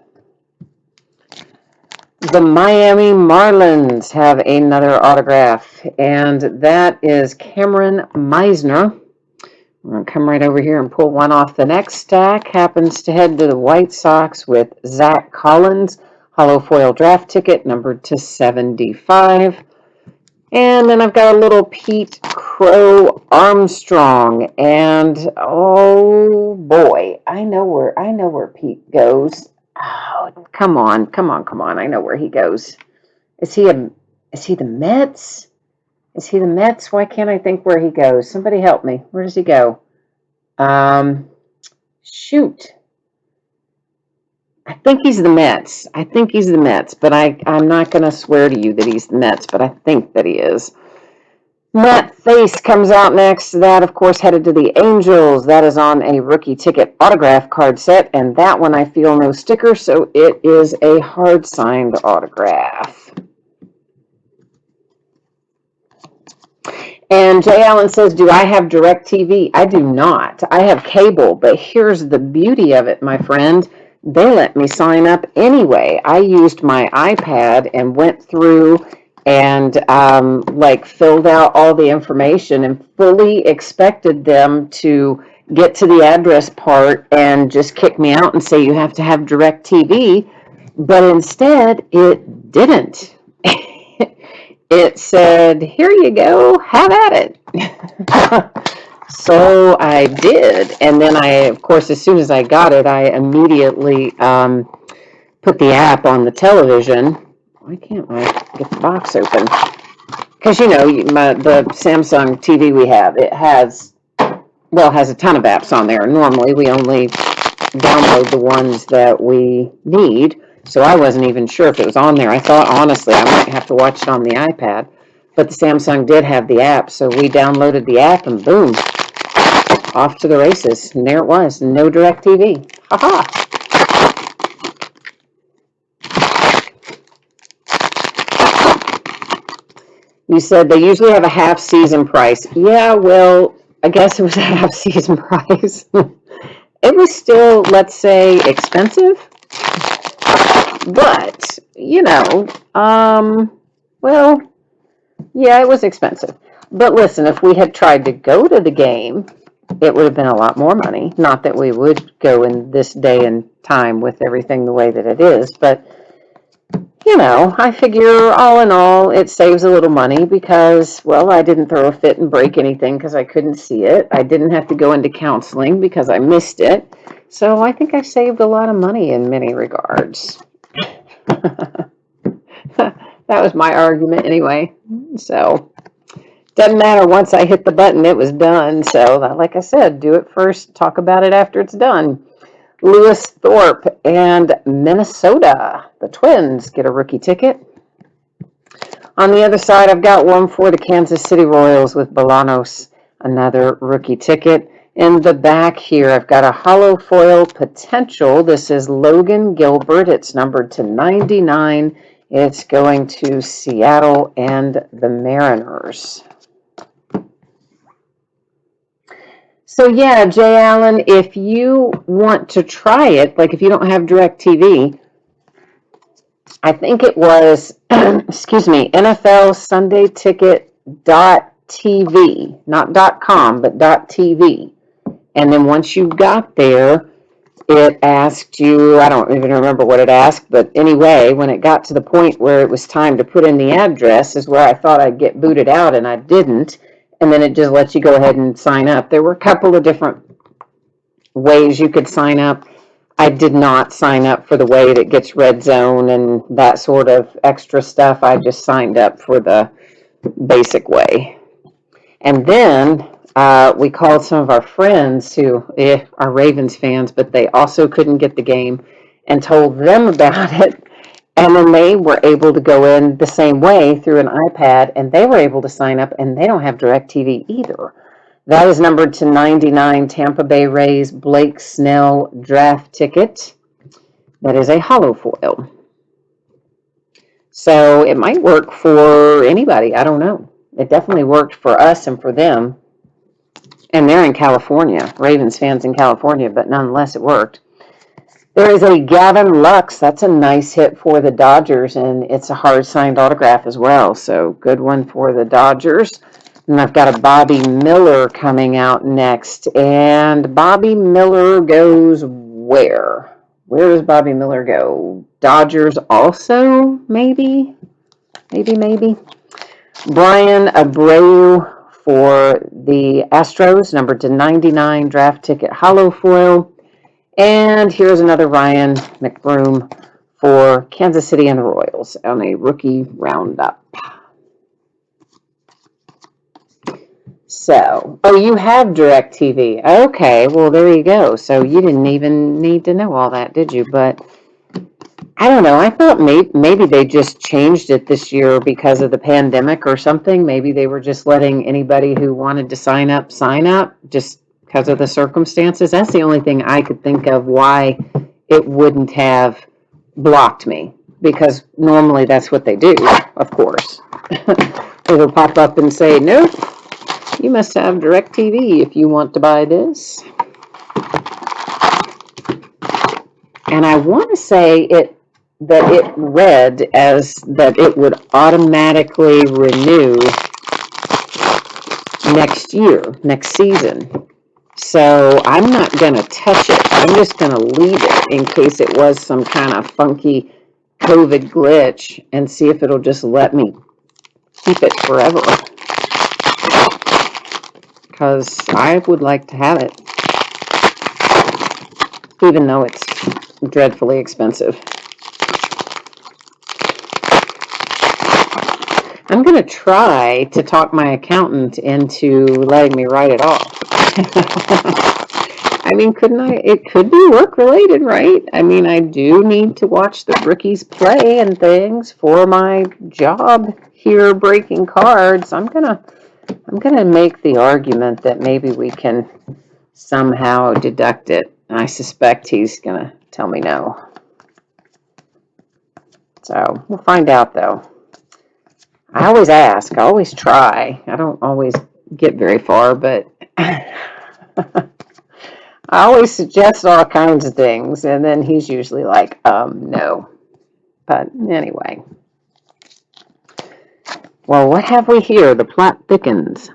The Miami Marlins have another autograph, and that is Cameron Meisner. I'm going to come right over here and pull one off. The next stack happens to head to the White Sox with Zach Collins, hollow foil draft ticket, numbered to 75. And then I've got a little Pete Crow Armstrong, and oh boy, I know where Pete goes. Oh, come on! I know where he goes. Is he the Mets? Is he the Mets? Why can't I think where he goes? Somebody help me. Where does he go? Shoot. I think he's the Mets. But I'm not going to swear to you that he's the Mets, but I think that he is. Matt Face comes out next. That, of course, headed to the Angels. That is on a rookie ticket autograph card set, and that one I feel no sticker, so it is a hard-signed autograph. And Jay Allen says, do I have DirecTV? I do not. I have cable, but here's the beauty of it, my friend. They let me sign up anyway. I used my iPad and went through and filled out all the information and fully expected them to get to the address part and just kick me out and say you have to have DirecTV. But instead, it didn't. It said, here you go, have at it. So I did, and then of course, as soon as I got it, I immediately put the app on the television. Why can't I get the box open? Because, you know, the Samsung TV we have, it has a ton of apps on there. Normally, we only download the ones that we need, so I wasn't even sure if it was on there. I thought, honestly, I might have to watch it on the iPad, but the Samsung did have the app, so we downloaded the app, and boom, off to the races, and there it was, no DirecTV. Ha-ha! You said they usually have a half-season price. Yeah, well, I guess it was a half-season price. It was still, let's say, expensive, but, you know, well, yeah, it was expensive. But listen, if we had tried to go to the game, it would have been a lot more money. Not that we would go in this day and time with everything the way that it is, but I figure all in all, it saves a little money because, well, I didn't throw a fit and break anything because I couldn't see it. I didn't have to go into counseling because I missed it. So I think I saved a lot of money in many regards. That was my argument anyway. So doesn't matter, once I hit the button, it was done. So like I said, do it first, talk about it after it's done. Lewis Thorpe and Minnesota, the Twins, get a rookie ticket. On the other side, I've got one for the Kansas City Royals with Bolanos, another rookie ticket. In the back here, I've got a hollow foil potential. This is Logan Gilbert. It's numbered to 99. It's going to Seattle and the Mariners. So yeah, Jay Allen, if you want to try it, like if you don't have DirecTV, I think it was, excuse me, NFL Sunday Ticket.tv, not .com, but .tv. And then once you got there, it asked you, I don't even remember what it asked, but anyway, when it got to the point where it was time to put in the address is where I thought I'd get booted out, and I didn't. And then it just lets you go ahead and sign up. There were a couple of different ways you could sign up. I did not sign up for the way that gets red zone and that sort of extra stuff. I just signed up for the basic way. And then we called some of our friends who are Ravens fans, but they also couldn't get the game, and told them about it. And then they were able to go in the same way through an iPad, and they were able to sign up, and they don't have DirecTV either. That is numbered to 99, Tampa Bay Rays, Blake Snell draft ticket. That is a hollow foil. So it might work for anybody. I don't know. It definitely worked for us and for them. And they're in California, Ravens fans in California, but nonetheless it worked. There is a Gavin Lux. That's a nice hit for the Dodgers, and it's a hard-signed autograph as well. So good one for the Dodgers. And I've got a Bobby Miller coming out next. And Bobby Miller goes where? Where does Bobby Miller go? Dodgers also, maybe? Maybe. Brian Abreu for the Astros, numbered to 99, draft ticket hollow foil. And here's another Ryan McBroom for Kansas City and the Royals on a rookie roundup. So, you have DirecTV. Okay, well, there you go. So you didn't even need to know all that, did you? But I don't know. I thought maybe they just changed it this year because of the pandemic or something. Maybe they were just letting anybody who wanted to sign up, just because of the circumstances. That's the only thing I could think of why it wouldn't have blocked me, because normally that's what they do, of course. They will pop up and say, nope, you must have DirecTV if you want to buy this. And I want to say that it read as that it would automatically renew next season. So I'm not going to touch it. I'm just going to leave it in case it was some kind of funky COVID glitch, and see if it'll just let me keep it forever. Because I would like to have it, even though it's dreadfully expensive. I'm going to try to talk my accountant into letting me write it off. I mean, couldn't I? It could be work-related, right? I mean, I do need to watch the rookies play and things for my job here breaking cards. I'm gonna make the argument that maybe we can somehow deduct it. I suspect he's gonna tell me no. So we'll find out, though. I always ask. I always try. I don't always get very far, but I always suggest all kinds of things, and then he's usually like, no. But anyway. Well, what have we here? The plot thickens.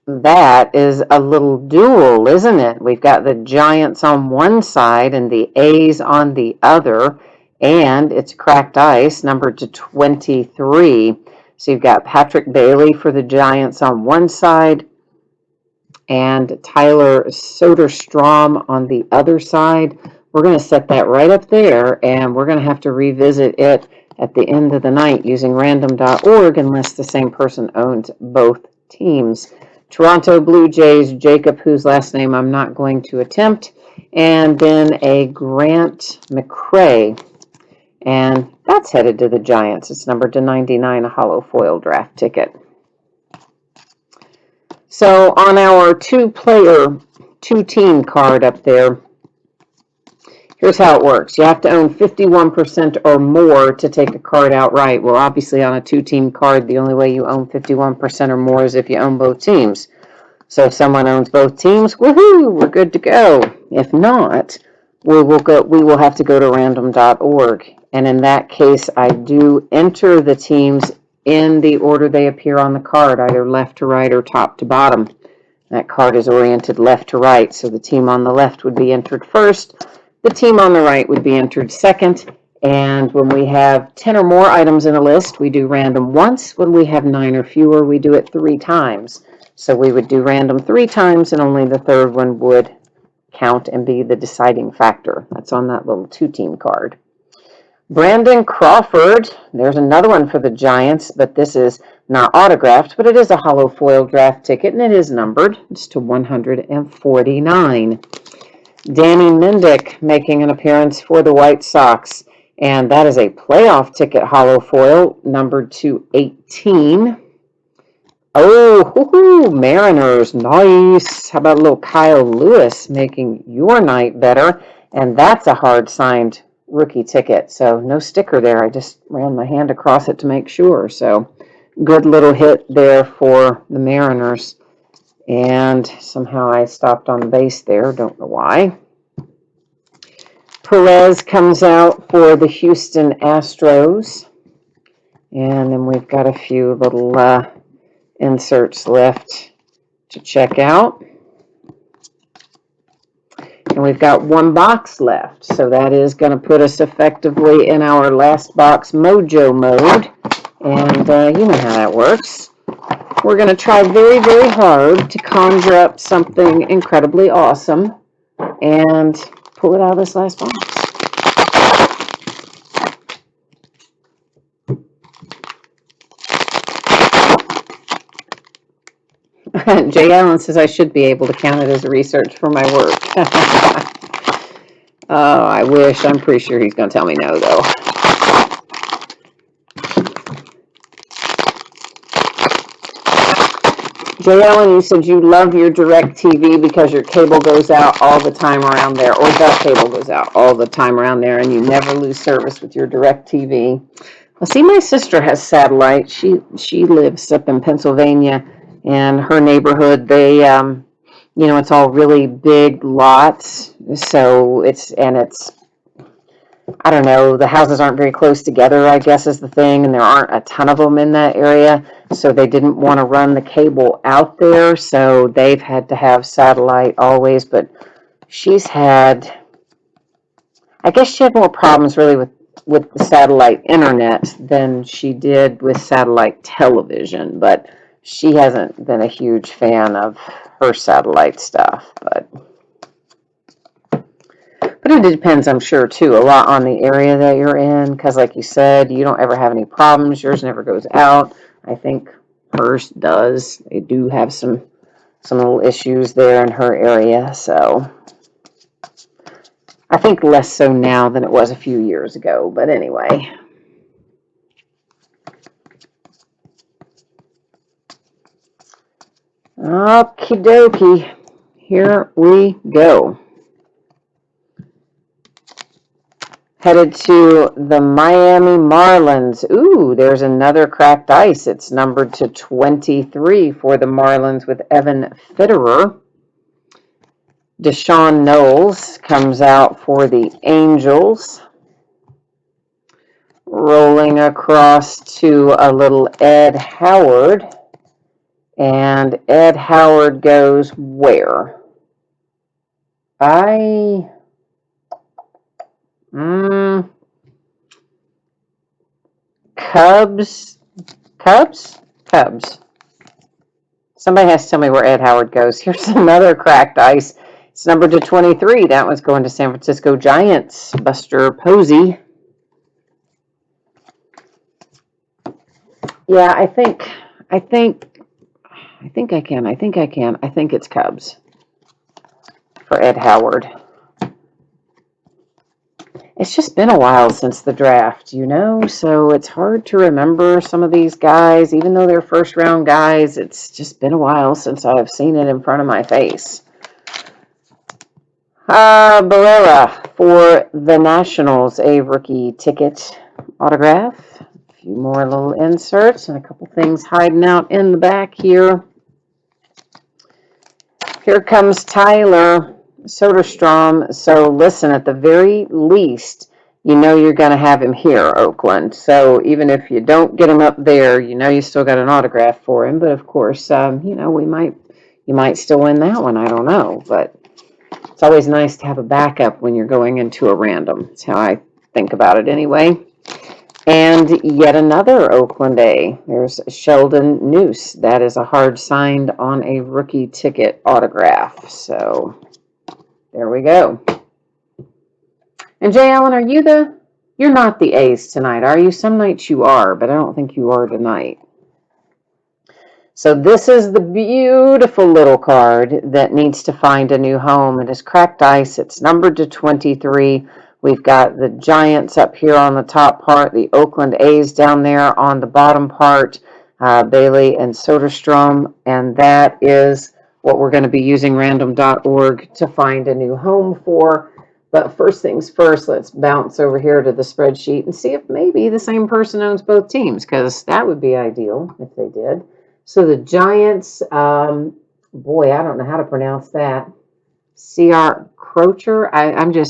That is a little dual, isn't it? We've got the Giants on one side and the A's on the other, and it's cracked ice, numbered to 23. So you've got Patrick Bailey for the Giants on one side and Tyler Soderstrom on the other side. We're going to set that right up there, and we're going to have to revisit it at the end of the night using random.org unless the same person owns both teams. Toronto Blue Jays, Jacob, whose last name I'm not going to attempt, and then a Grant McCrae, and that's headed to the Giants. It's numbered to 99, a hollow foil draft ticket. So on our two-team card up there, here's how it works. You have to own 51% or more to take a card outright. Well, obviously on a two-team card, the only way you own 51% or more is if you own both teams. So if someone owns both teams, woohoo, we're good to go. If not, we will have to go to random.org. And in that case, I do enter the teams in the order they appear on the card, either left to right or top to bottom. That card is oriented left to right, so the team on the left would be entered first, the team on the right would be entered second, and when we have 10 or more items in a list, we do random once. When we have 9 or fewer, we do it 3 times. So we would do random 3 times, and only the third one would count and be the deciding factor. That's on that little two-team card. Brandon Crawford, there's another one for the Giants, but this is not autographed, but it is a hollow foil draft ticket, and it is numbered. It's to 149. Danny Mendick making an appearance for the White Sox, and that is a playoff ticket hollow foil, numbered to 18. Oh, Mariners, nice. How about a little Kyle Lewis making your night better? And that's a hard-signed rookie ticket, so no sticker there. I just ran my hand across it to make sure. So good little hit there for the Mariners. And somehow I stopped on base there. Don't know why. Perez comes out for the Houston Astros. And then we've got a few little inserts left to check out. And we've got one box left, so that is going to put us effectively in our last box mojo mode. And you know how that works. We're going to try very, very hard to conjure up something incredibly awesome and pull it out of this last box. Jay Allen says I should be able to count it as research for my work. Oh, I wish. I'm pretty sure he's going to tell me no, though. Jay Allen, you said you love your DirecTV because your cable goes out all the time around there, or the cable goes out all the time around there, and you never lose service with your DirecTV. Well, see, my sister has satellite. She lives up in Pennsylvania, and her neighborhood, they, it's all really big lots, so it's, I don't know, the houses aren't very close together, I guess is the thing, and there aren't a ton of them in that area, so they didn't want to run the cable out there, so they've had to have satellite always, but I guess she had more problems really with the satellite internet than she did with satellite television, but she hasn't been a huge fan of her satellite stuff, but it depends, I'm sure, too, a lot on the area that you're in, because like you said, you don't ever have any problems. Yours never goes out. I think hers does. They do have some little issues there in her area, so I think less so now than it was a few years ago, but anyway. Okie dokie. Here we go. Headed to the Miami Marlins. Ooh, there's another cracked ice. It's numbered to 23 for the Marlins with Evan Fitterer. Deshaun Knowles comes out for the Angels. rolling across to a little Ed Howard. And Ed Howard goes where? Cubs. Cubs? Cubs. Somebody has to tell me where Ed Howard goes. Here's another cracked ice. It's numbered to 23. That one's going to San Francisco Giants. Buster Posey. Yeah, I think I can. I think it's Cubs for Ed Howard. It's just been a while since the draft, so it's hard to remember some of these guys, even though they're first round guys. It's just been a while since I've seen it in front of my face. Barrera for the Nationals, a rookie ticket autograph. A few more little inserts and a couple things hiding out in the back here. Here comes Tyler Soderstrom. So listen, at the very least, you're going to have him here, Oakland. So even if you don't get him up there, you still got an autograph for him. But of course, you might still win that one. I don't know, but it's always nice to have a backup when you're going into a random. That's how I think about it anyway. And yet another Oakland A. There's Sheldon Noose. That is a hard signed on a rookie ticket autograph. So there we go. And Jay Allen, you're not the A's tonight, are you? Some nights you are, but I don't think you are tonight. So this is the beautiful little card that needs to find a new home. It is cracked ice. It's numbered to 23. We've got the Giants up here on the top part, the Oakland A's down there on the bottom part, Bailey and Soderstrom, and that is what we're going to be using random.org to find a new home for. But first things first, let's bounce over here to the spreadsheet and see if maybe the same person owns both teams, because that would be ideal if they did. So the Giants, boy, I don't know how to pronounce that. C.R. Crocher.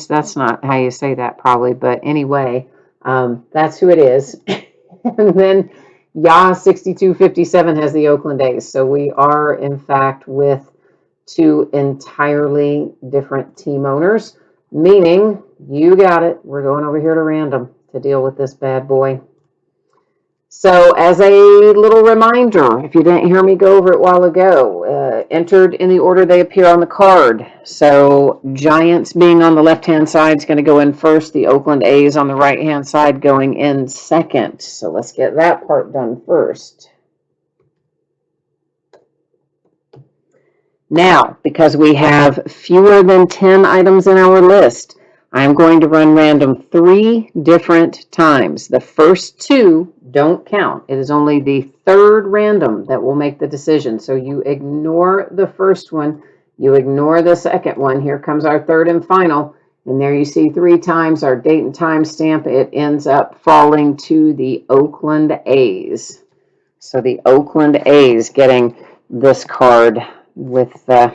That's not how you say that probably, but anyway, that's who it is. And then 6257 has the Oakland A's. So we are, in fact, with two entirely different team owners, meaning you got it. We're going over here to random to deal with this bad boy. So as a little reminder, if you didn't hear me go over it a while ago, entered in the order they appear on the card. So Giants being on the left-hand side is going to go in first. The Oakland A's on the right-hand side going in second. So let's get that part done first. Now, because we have fewer than 10 items in our list, I'm going to run random 3 different times. The first 2 don't count. It is only the third random that will make the decision. So you ignore the first one. You ignore the second one. Here comes our third and final. And there you see 3 times our date and time stamp. It ends up falling to the Oakland A's. So the Oakland A's getting this card with the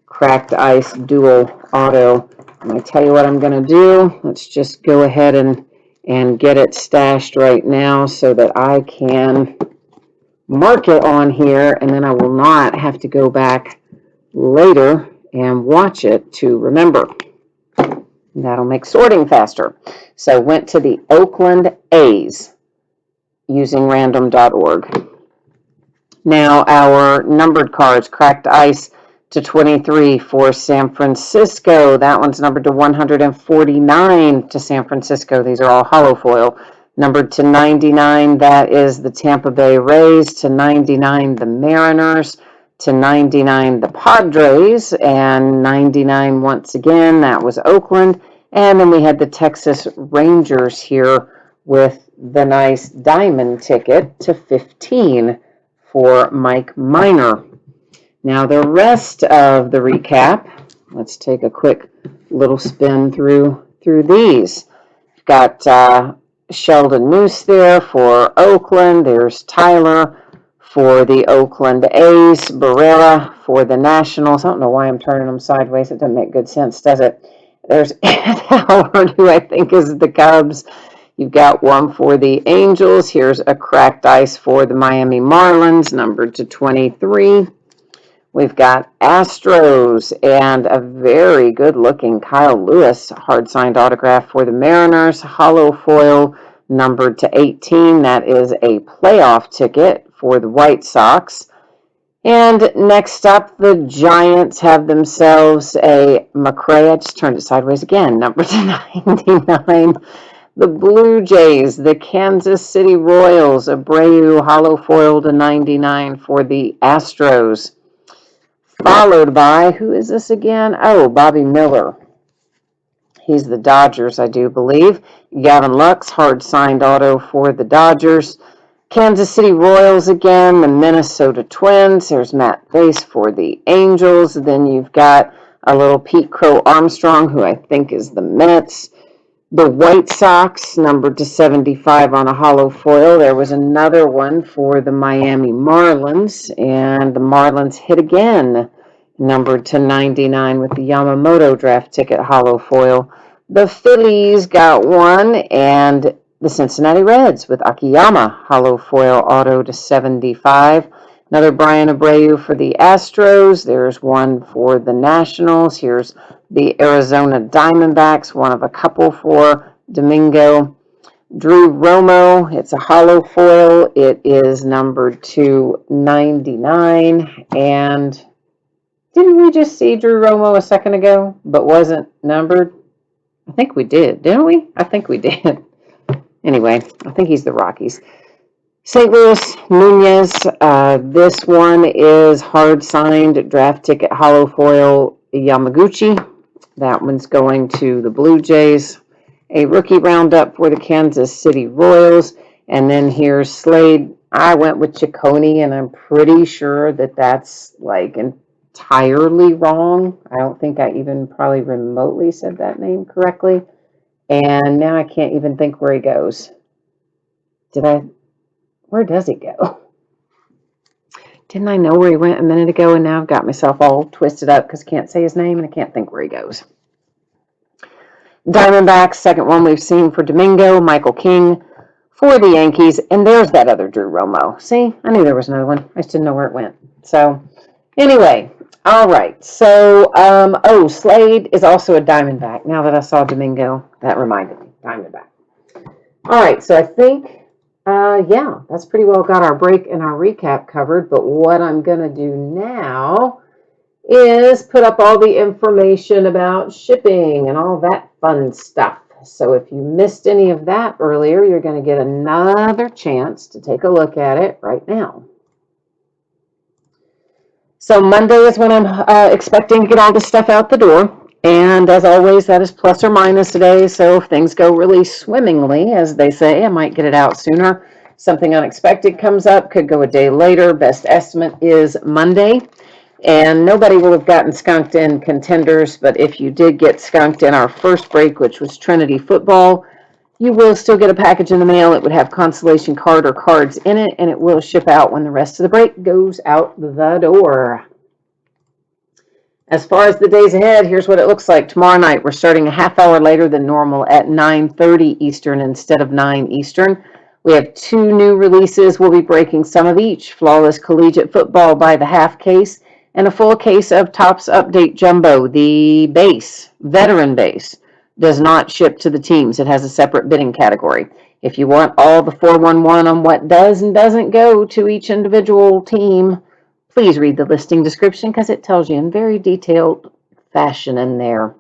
cracked ice dual auto. And I tell you what I'm going to do. Let's just go ahead and get it stashed right now so that I can mark it on here, and then I will not have to go back later and watch it to remember. That'll make sorting faster. So went to the Oakland A's using random.org. Now our numbered cards, cracked ice to 23 for San Francisco. That one's numbered to 149 to San Francisco. These are all hollow foil. Numbered to 99, that is the Tampa Bay Rays. To 99, the Mariners. To 99, the Padres. And 99 once again, that was Oakland. And then we had the Texas Rangers here with the nice diamond ticket to 15 for Mike Minor. Now the rest of the recap, let's take a quick little spin through these. We've got Sheldon Noose there for Oakland. There's Tyler for the Oakland A's. Barrera for the Nationals. I don't know why I'm turning them sideways. It doesn't make good sense, does it? There's Ed Howard, who I think is the Cubs. You've got one for the Angels. Here's a cracked ice for the Miami Marlins, numbered to 23. We've got Astros and a very good-looking Kyle Lewis hard-signed autograph for the Mariners, hollow foil, numbered to 18. That is a playoff ticket for the White Sox. And next up, the Giants have themselves a McRae. I just turned it sideways again, number to 99. The Blue Jays, the Kansas City Royals, Abreu hollow foil to 99 for the Astros. Followed by, who is this again? Oh, Bobby Miller. He's the Dodgers, I do believe. Gavin Lux, hard signed auto for the Dodgers. Kansas City Royals again, the Minnesota Twins. There's Matt Bass for the Angels. Then you've got a little Pete Crow Armstrong, who I think is the Mets. The White Sox, numbered to 75 on a hollow foil. There was another one for the Miami Marlins, and the Marlins hit again, numbered to 99 with the Yamamoto draft ticket hollow foil. The Phillies got one, and the Cincinnati Reds with Akiyama hollow foil auto to 75. Another Brian Abreu for the Astros. There's one for the Nationals. Here's the Arizona Diamondbacks, one of a couple for Domingo. Drew Romo, it's a hollow foil. It is numbered to 99. And didn't we just see Drew Romo a second ago, but wasn't numbered? I think we did, didn't we? I think we did. Anyway, I think he's the Rockies. St. Louis Nunez, this one is hard signed draft ticket hollow foil Yamaguchi. That one's going to the Blue Jays. A rookie roundup for the Kansas City Royals. And then here's Slade. I went with Ciccone, and I'm pretty sure that that's like entirely wrong. I don't think I even probably remotely said that name correctly. And now I can't even think where he goes. Where does he go? Didn't I know where he went a minute ago, and now I've got myself all twisted up because I can't say his name and I can't think where he goes. Diamondbacks, second one we've seen for Domingo, Michael King for the Yankees, and there's that other Drew Romo. See, I knew there was another one. I just didn't know where it went. So, anyway, all right. So, Slade is also a Diamondback. Now that I saw Domingo, that reminded me. Diamondback. All right, so I think that's pretty well got our break and our recap covered. But what I'm going to do now is put up all the information about shipping and all that fun stuff. So if you missed any of that earlier, you're going to get another chance to take a look at it right now. So Monday is when I'm expecting to get all this stuff out the door. And as always, that is plus or minus a day. So if things go really swimmingly, as they say, I might get it out sooner. Something unexpected comes up, could go a day later. Best estimate is Monday. And nobody will have gotten skunked in contenders, but if you did get skunked in our first break, which was Trinity football, you will still get a package in the mail. It would have consolation card or cards in it, and it will ship out when the rest of the break goes out the door. As far as the days ahead, here's what it looks like. Tomorrow night, we're starting a half hour later than normal at 9:30 Eastern instead of 9 Eastern. We have 2 new releases. We'll be breaking some of each. Flawless Collegiate Football by the half case and a full case of Topps Update Jumbo. The base, veteran base, does not ship to the teams. It has a separate bidding category. If you want all the 411 on what does and doesn't go to each individual team, please read the listing description because it tells you in very detailed fashion in there.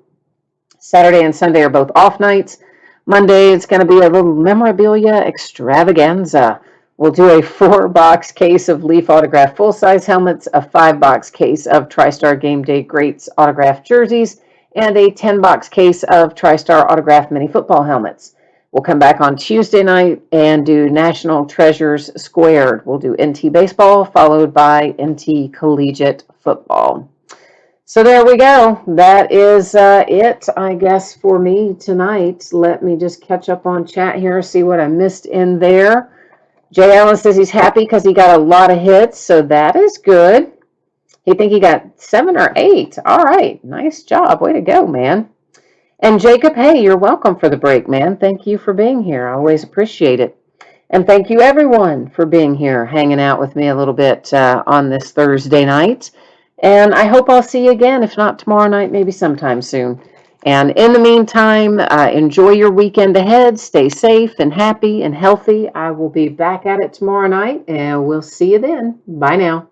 Saturday and Sunday are both off nights. Monday, it's going to be a little memorabilia extravaganza. We'll do a 4-box case of Leaf autographed full-size helmets, a 5-box case of TriStar Game Day Greats autographed jerseys, and a 10-box case of TriStar autographed mini football helmets. We'll come back on Tuesday night and do National Treasures Squared. We'll do NT Baseball, followed by NT Collegiate Football. So there we go. That is it, I guess, for me tonight. Let me just catch up on chat here, see what I missed in there. Jay Allen says he's happy because he got a lot of hits, so that is good. He think he got 7 or 8. All right, nice job. Way to go, man. And Jacob, hey, you're welcome for the break, man. Thank you for being here. I always appreciate it. And thank you, everyone, for being here, hanging out with me a little bit on this Thursday night. And I hope I'll see you again, if not tomorrow night, maybe sometime soon. And in the meantime, enjoy your weekend ahead. Stay safe and happy and healthy. I will be back at it tomorrow night, and we'll see you then. Bye now.